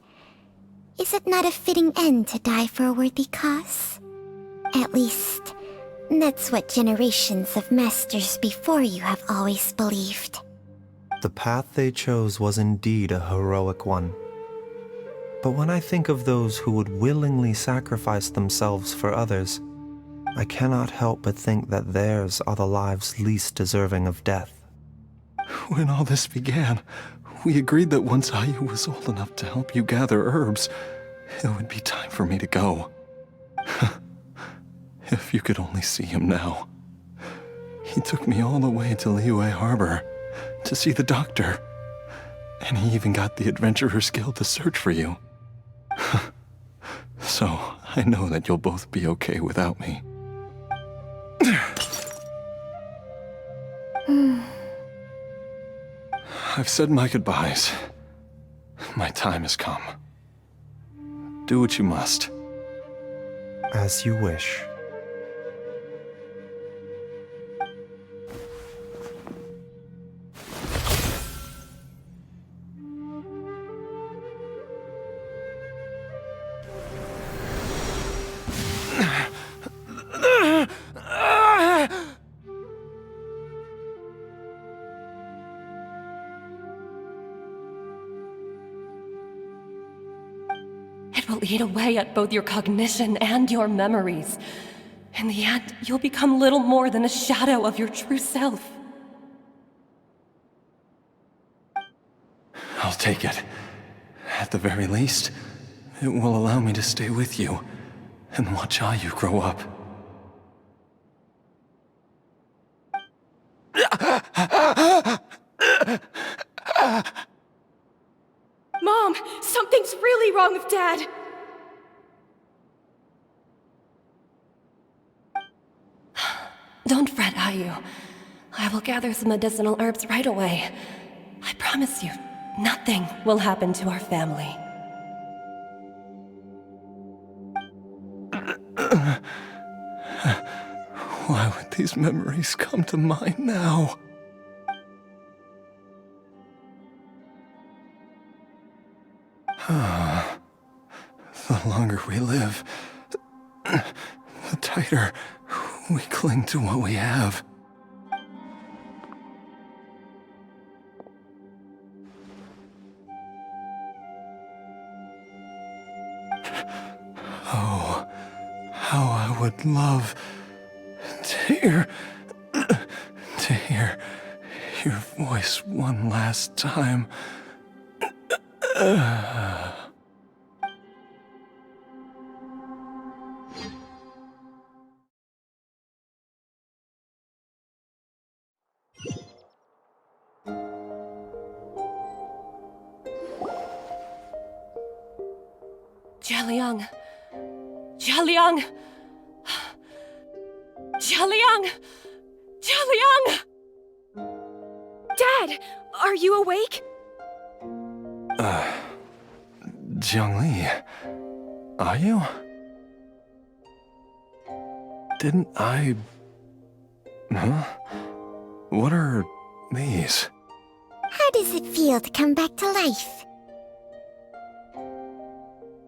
Is it not a fitting end to die for a worthy cause? At least, that's what generations of masters before you have always believed. The path they chose was indeed a heroic one. But when I think of those who would willingly sacrifice themselves for others, I cannot help but think that theirs are the lives least deserving of death. When all this began, we agreed that once Ayu was old enough to help you gather herbs, it would be time for me to go. If you could only see him now. He took me all the way to Liyue Harbor to see the doctor, and he even got the Adventurers Guild to search for you. So, I know that you'll both be okay without me. I've said my goodbyes. My time has come. Do what you must. As you wish. It will eat away at both your cognition and your memories. In the end, you'll become little more than a shadow of your true self. I'll take it. At the very least, it will allow me to stay with you and watch Ayu grow up. Mom, something's really wrong with Dad. Don't fret, Ayu. I will gather some medicinal herbs right away. I promise you, nothing will happen to our family. Why would these memories come to mind now? The longer we live, the tighter we cling to what we have. Oh, how I would love to hear your voice one last time. Jialiang! Jialiang! Jialiang! Jialiang! Dad, are you awake? Jiang Li, are you? Didn't I... Huh? What are these? How does it feel to come back to life?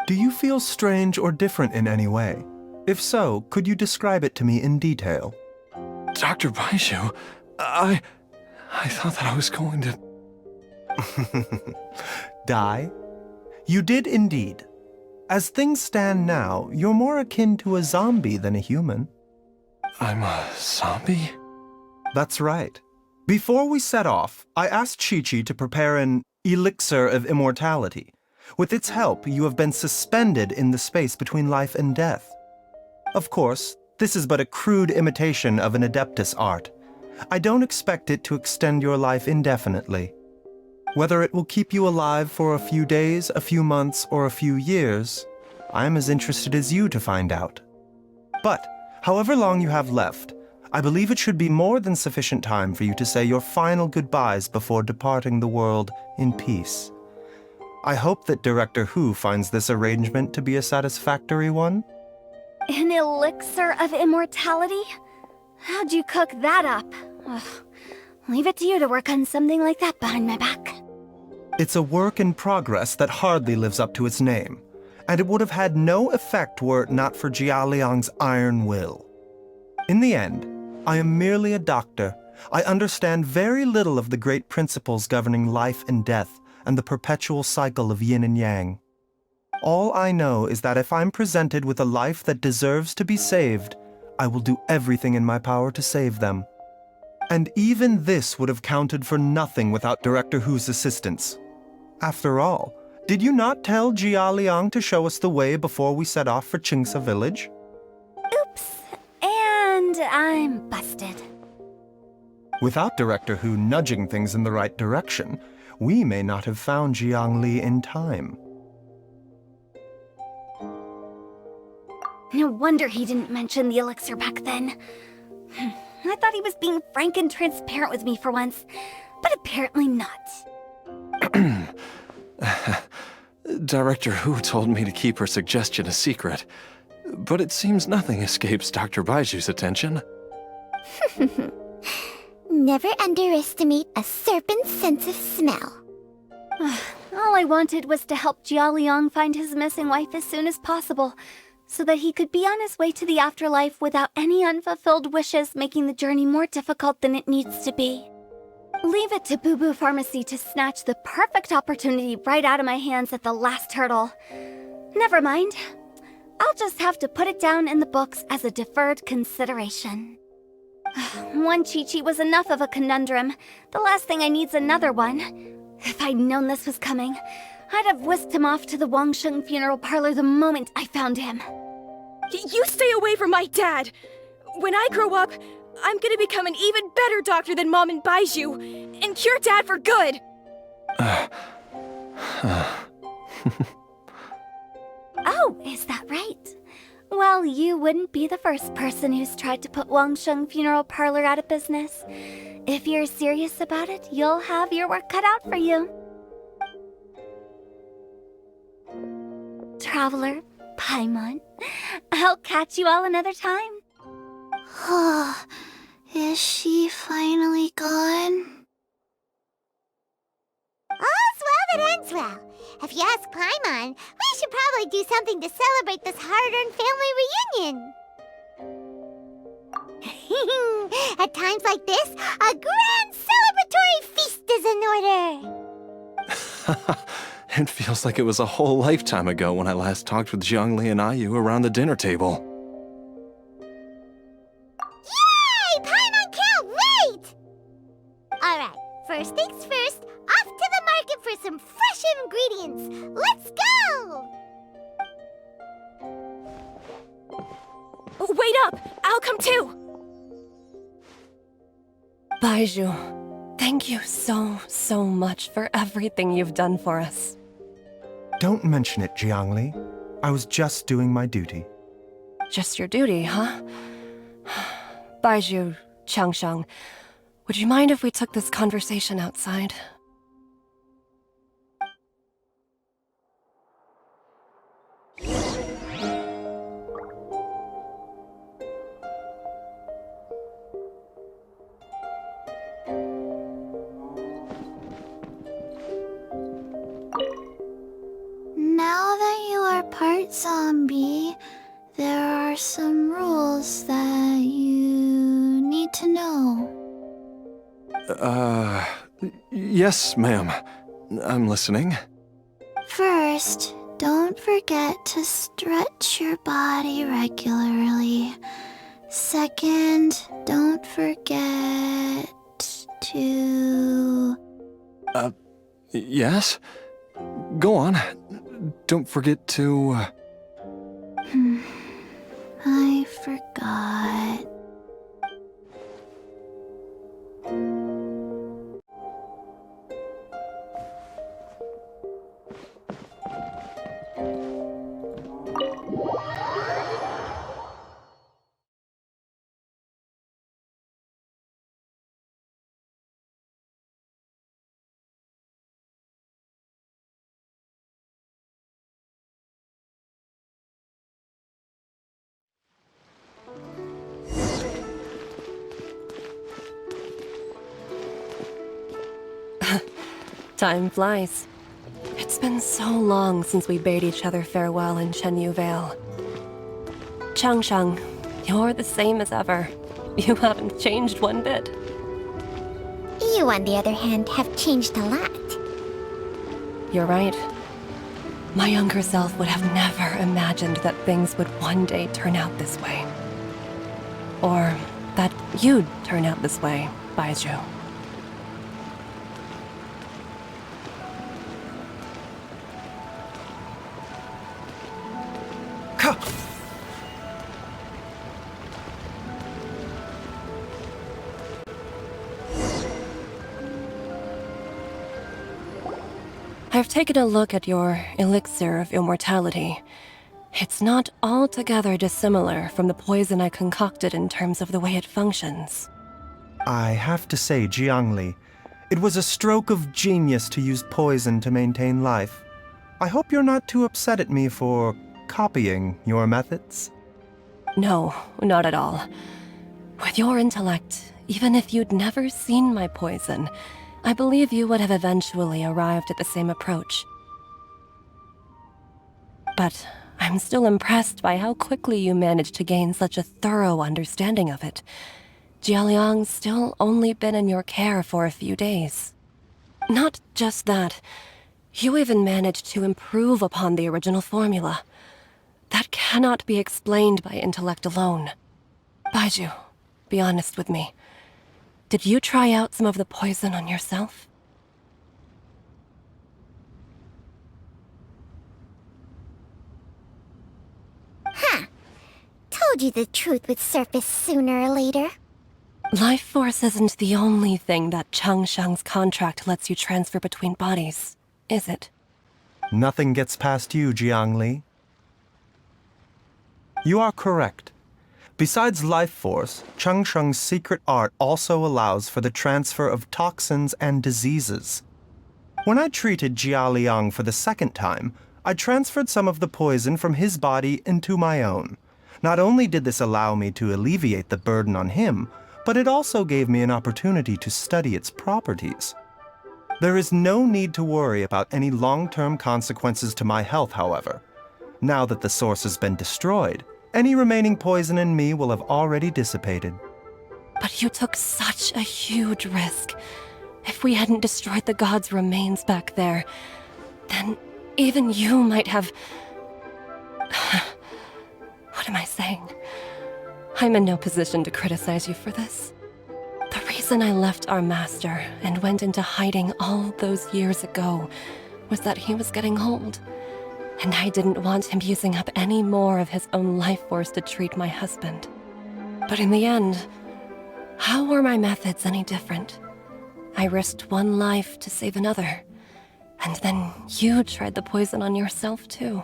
Do you feel strange or different in any way? If so, could you describe it to me in detail? Dr. Baizhu, I thought that I was going to... Die? You did indeed. As things stand now, you're more akin to a zombie than a human. I'm a zombie? That's right. Before we set off, I asked Chi-Chi to prepare an elixir of immortality. With its help, you have been suspended in the space between life and death. Of course, this is but a crude imitation of an Adeptus art. I don't expect it to extend your life indefinitely. Whether it will keep you alive for a few days, a few months, or a few years, I am as interested as you to find out. But, however long you have left, I believe it should be more than sufficient time for you to say your final goodbyes before departing the world in peace. I hope that Director Hu finds this arrangement to be a satisfactory one. An elixir of immortality? How'd you cook that up? Ugh. Leave it to you to work on something like that behind my back. It's a work in progress that hardly lives up to its name, and it would have had no effect were it not for Jia Liang's iron will. In the end, I am merely a doctor. I understand very little of the great principles governing life and death and the perpetual cycle of yin and yang. All I know is that if I'm presented with a life that deserves to be saved, I will do everything in my power to save them. And even this would have counted for nothing without Director Hu's assistance. After all, did you not tell Jia Liang to show us the way before we set off for Qingsa village? Oops. And I'm busted. Without Director Hu nudging things in the right direction, we may not have found Jiangli in time. No wonder he didn't mention the elixir back then. I thought he was being frank and transparent with me for once, but apparently not. Director Hu told me to keep her suggestion a secret, but it seems nothing escapes Dr. Baizhu's attention. Never underestimate a serpent's sense of smell. All I wanted was to help Jia Liang find his missing wife as soon as possible, so that he could be on his way to the afterlife without any unfulfilled wishes making the journey more difficult than it needs to be. Leave it to Boo Boo Pharmacy to snatch the perfect opportunity right out of my hands at the last hurdle. Never mind. I'll just have to put it down in the books as a deferred consideration. One Chi-Chi was enough of a conundrum. The last thing I need's another one. If I'd known this was coming, I'd have whisked him off to the Wangsheng funeral parlor the moment I found him. You stay away from my dad! When I grow up, I'm gonna become an even better doctor than Mom and Baizhu, and cure Dad for good! Oh, is that right? Well, you wouldn't be the first person who's tried to put Wangsheng funeral parlor out of business. If you're serious about it, you'll have your work cut out for you. Traveler, Paimon, I'll catch you all another time. Is she finally gone? All's well that ends well. If you ask Paimon, we should probably do something to celebrate this hard-earned family reunion. At times like this, a grand celebratory feast is in order. It feels like it was a whole lifetime ago when I last talked with Zhongli and Ayu around the dinner table. Yay! Paimon can't wait! Alright, first things first, off to the market for some fresh ingredients. Let's go! Wait up! I'll come too! Baizhu, thank you so much for everything you've done for us. Don't mention it, Jiangli. I was just doing my duty. Just your duty, huh? Baizhu, Changsheng, would you mind if we took this conversation outside? Now that you are part zombie, there are some rules that you need to know. Yes, ma'am. I'm listening. First, First, don't forget to stretch your body regularly. Second, don't forget to... Yes? Go on. Don't forget to... I forgot. Time flies. It's been so long since we bade each other farewell in Chenyu Vale. Changsheng, you're the same as ever. You haven't changed one bit. You, on the other hand, have changed a lot. You're right. My younger self would have never imagined that things would one day turn out this way. Or that you'd turn out this way, Baizhu. I've taken a look at your elixir of immortality. It's not altogether dissimilar from the poison I concocted in terms of the way it functions. I have to say, Jiangli, it was a stroke of genius to use poison to maintain life. I hope you're not too upset at me for copying your methods. No, not at all. With your intellect, even if you'd never seen my poison, I believe you would have eventually arrived at the same approach. But I'm still impressed by how quickly you managed to gain such a thorough understanding of it. Jialiang's still only been in your care for a few days. Not just that, you even managed to improve upon the original formula. That cannot be explained by intellect alone. Baizhu, be honest with me. Did you try out some of the poison on yourself? Huh. Told you the truth would surface sooner or later. Life force isn't the only thing that Changsheng's contract lets you transfer between bodies, is it? Nothing gets past you, Jiangli. You are correct. Besides life force, Changsheng's secret art also allows for the transfer of toxins and diseases. When I treated Jia Liang for the second time, I transferred some of the poison from his body into my own. Not only did this allow me to alleviate the burden on him, but it also gave me an opportunity to study its properties. There is no need to worry about any long-term consequences to my health, however. Now that the source has been destroyed, any remaining poison in me will have already dissipated. But you took such a huge risk. If we hadn't destroyed the god's remains back there, then even you might have... What am I saying? I'm in no position to criticize you for this. The reason I left our master and went into hiding all those years ago was that he was getting old. And I didn't want him using up any more of his own life force to treat my husband. But in the end, how were my methods any different? I risked one life to save another. And then you tried the poison on yourself too.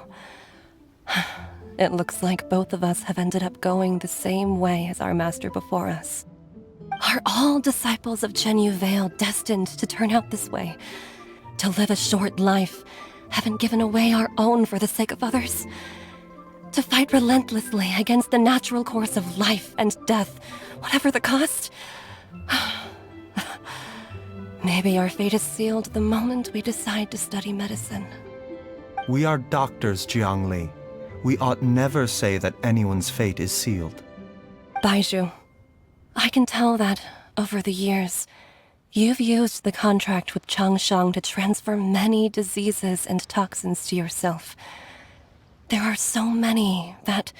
It looks like both of us have ended up going the same way as our master before us. Are all disciples of Chenyu Vale destined to turn out this way? To live a short life, having given away our own for the sake of others? To fight relentlessly against the natural course of life and death, whatever the cost? Maybe our fate is sealed the moment we decide to study medicine. We are doctors, Jiangli. We ought never say that anyone's fate is sealed. Baizhu, I can tell that, over the years, You've used the contract with Changshang to transfer many diseases and toxins to yourself. There are so many that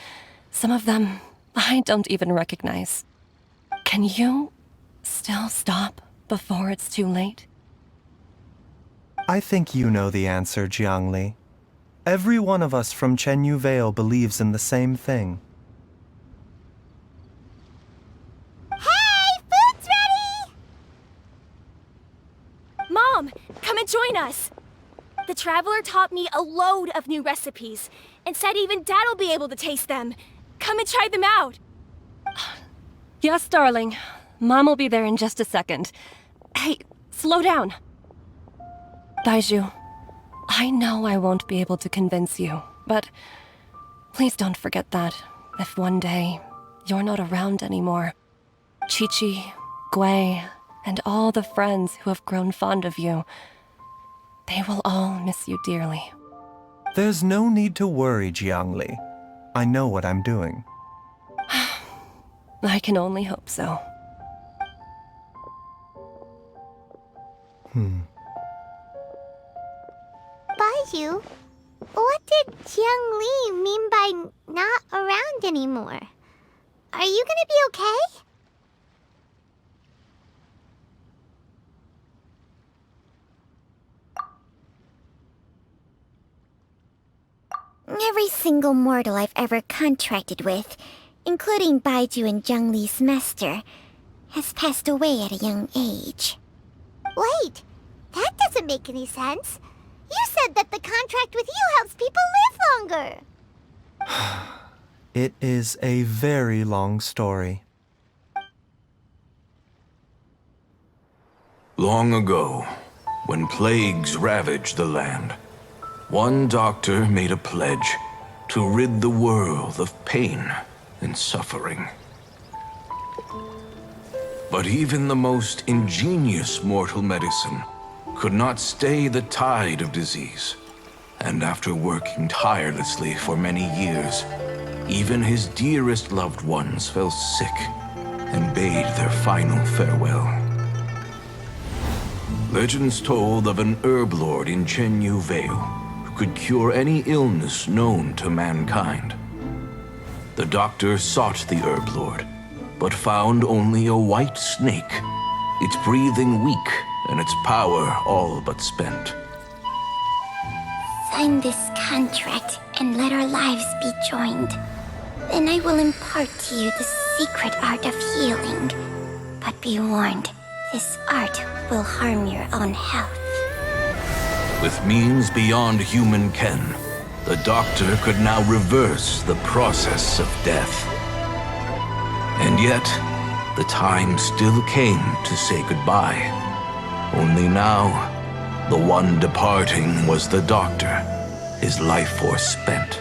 some of them I don't even recognize. Can you still stop before it's too late? I think you know the answer, Jiangli. Every one of us from Chenyu Vale believes in the same thing. Hey, food's ready! Mom, come and join us! The Traveler taught me a load of new recipes, and said even Dad'll be able to taste them. Come and try them out! Yes, darling. Mom will be there in just a second. Hey, slow down. Baizhu, I know I won't be able to convince you, but please don't forget that if one day you're not around anymore, Chi-Chi, Gui, and all the friends who have grown fond of you, they will all miss you dearly. There's no need to worry, Jiangli. I know what I'm doing. I can only hope so. Baizhu, what did Jiang Li mean by not around anymore? Are you gonna be okay? Every single mortal I've ever contracted with, including Baizhu and Jiang Li's master, has passed away at a young age. Wait, that doesn't make any sense. You said that the contract with you helps people live longer. It is a very long story. Long ago, when plagues ravaged the land, one doctor made a pledge to rid the world of pain and suffering. But even the most ingenious mortal medicine could not stay the tide of disease. And after working tirelessly for many years, even his dearest loved ones fell sick and bade their final farewell. Legends told of an herb lord in Chenyu Vale who could cure any illness known to mankind. The doctor sought the herb lord, but found only a white snake, its breathing weak and its power all but spent. Sign this contract and let our lives be joined. Then I will impart to you the secret art of healing. But be warned, this art will harm your own health. With means beyond human ken, the doctor could now reverse the process of death. And yet, the time still came to say goodbye. Only now, the one departing was the doctor, his life force spent.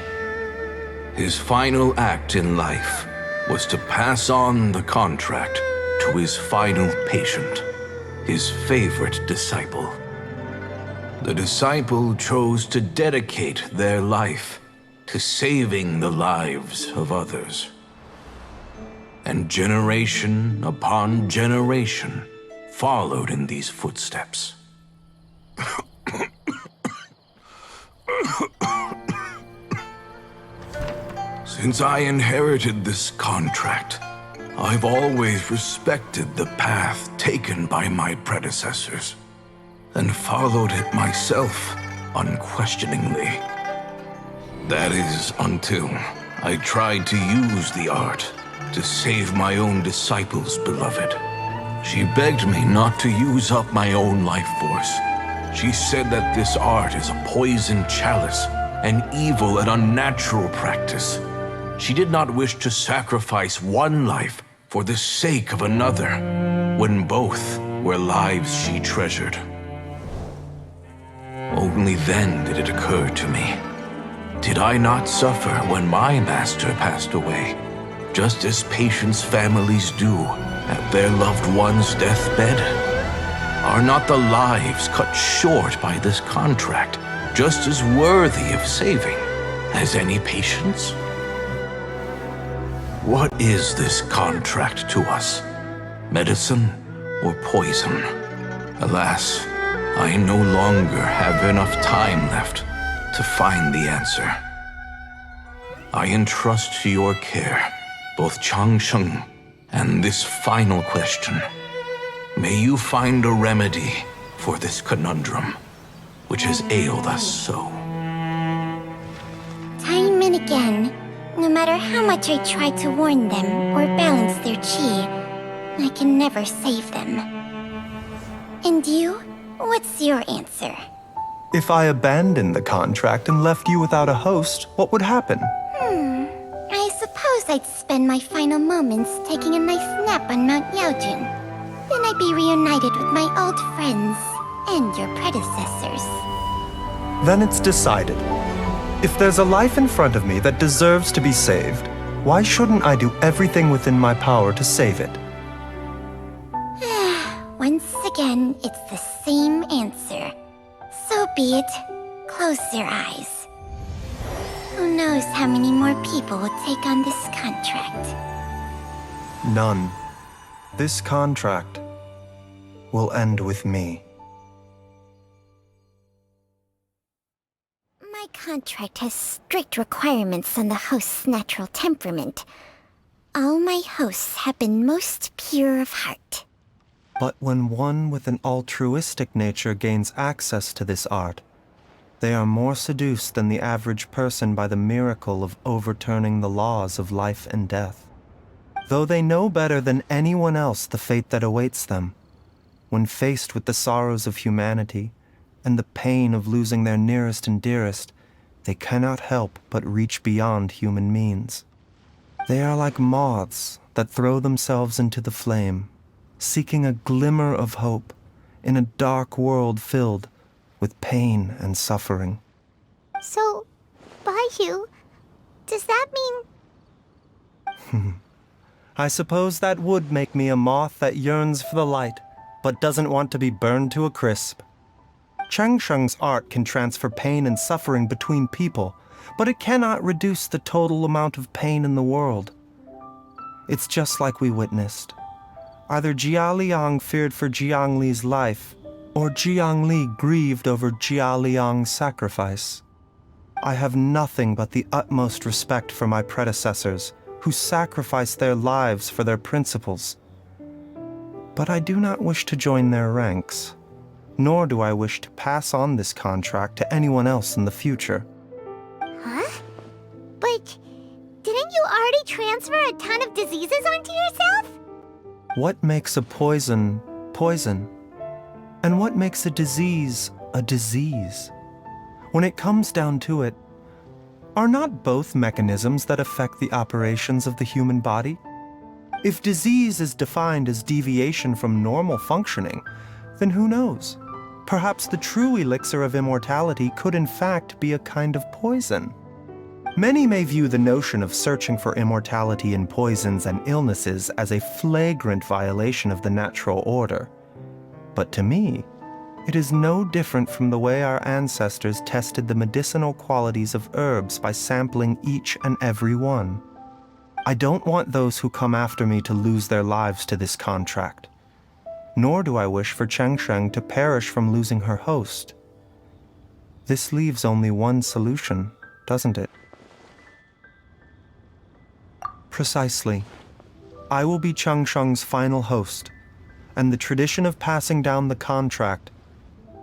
His final act in life was to pass on the contract to his final patient, his favorite disciple. The disciple chose to dedicate their life to saving the lives of others. And generation upon generation followed in these footsteps. Since I inherited this contract, I've always respected the path taken by my predecessors and followed it myself unquestioningly. That is until I tried to use the art to save my own disciple's beloved. She begged me not to use up my own life force. She said that this art is a poison chalice, an evil and unnatural practice. She did not wish to sacrifice one life for the sake of another, when both were lives she treasured. Only then did it occur to me. Did I not suffer when my master passed away, just as patients' families do at their loved one's deathbed? Are not the lives cut short by this contract just as worthy of saving as any patients? What is this contract to us? Medicine or poison? Alas, I no longer have enough time left to find the answer. I entrust to your care both Changsheng and this final question. May you find a remedy for this conundrum, which has ailed us so. Time and again, no matter how much I try to warn them or balance their chi, I can never save them. And you? What's your answer? If I abandoned the contract and left you without a host, what would happen? I suppose I'd spend my final moments taking a nice nap on Mount Yaojun. Then I'd be reunited with my old friends and your predecessors. Then it's decided. If there's a life in front of me that deserves to be saved, why shouldn't I do everything within my power to save it? Once again, it's the same answer. So be it. Close your eyes. Who knows how many more people will take on this contract? None. This contract will end with me. My contract has strict requirements on the host's natural temperament. All my hosts have been most pure of heart. But when one with an altruistic nature gains access to this art, they are more seduced than the average person by the miracle of overturning the laws of life and death. Though they know better than anyone else the fate that awaits them, when faced with the sorrows of humanity and the pain of losing their nearest and dearest, they cannot help but reach beyond human means. They are like moths that throw themselves into the flame, seeking a glimmer of hope in a dark world filled with pain and suffering. So, Baizhu, does that mean... I suppose that would make me a moth that yearns for the light, but doesn't want to be burned to a crisp. Changsheng's art can transfer pain and suffering between people, but it cannot reduce the total amount of pain in the world. It's just like we witnessed. Either Jia Liang feared for Jiang Li's life, or Jiang Li grieved over Jia Liang's sacrifice. I have nothing but the utmost respect for my predecessors, who sacrificed their lives for their principles. But I do not wish to join their ranks, nor do I wish to pass on this contract to anyone else in the future. Huh? But didn't you already transfer a ton of diseases onto yourself? What makes a poison, poison? And what makes a disease, a disease? When it comes down to it, are not both mechanisms that affect the operations of the human body? If disease is defined as deviation from normal functioning, then who knows? Perhaps the true elixir of immortality could in fact be a kind of poison. Many may view the notion of searching for immortality in poisons and illnesses as a flagrant violation of the natural order. But to me, it is no different from the way our ancestors tested the medicinal qualities of herbs by sampling each and every one. I don't want those who come after me to lose their lives to this contract. Nor do I wish for Changsheng to perish from losing her host. This leaves only one solution, doesn't it? Precisely. I will be Changsheng's final host, and the tradition of passing down the contract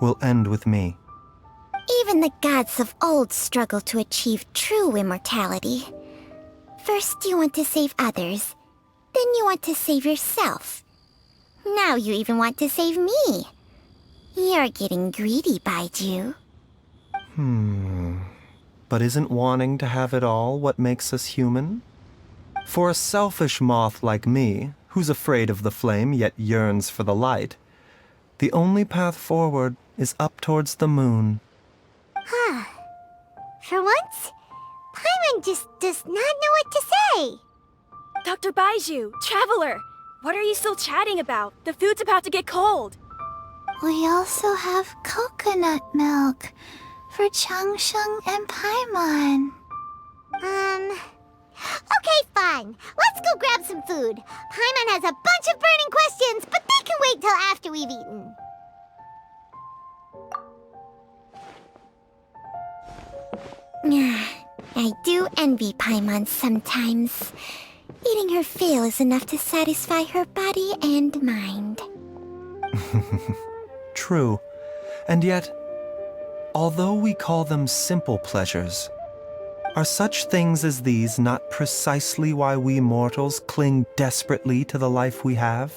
will end with me. Even the gods of old struggle to achieve true immortality. First you want to save others, then you want to save yourself. Now you even want to save me. You're getting greedy, Baizhu. But isn't wanting to have it all what makes us human? For a selfish moth like me, who's afraid of the flame yet yearns for the light, the only path forward is up towards the moon. For once, Paimon just does not know what to say. Dr. Baizhu, Traveler, what are you still chatting about? The food's about to get cold. We also have coconut milk for Changsheng and Paimon. Okay, fine. Let's go grab some food. Paimon has a bunch of burning questions, but they can wait till after we've eaten. I do envy Paimon sometimes. Eating her fill is enough to satisfy her body and mind. True. And yet, although we call them simple pleasures, are such things as these not precisely why we mortals cling desperately to the life we have?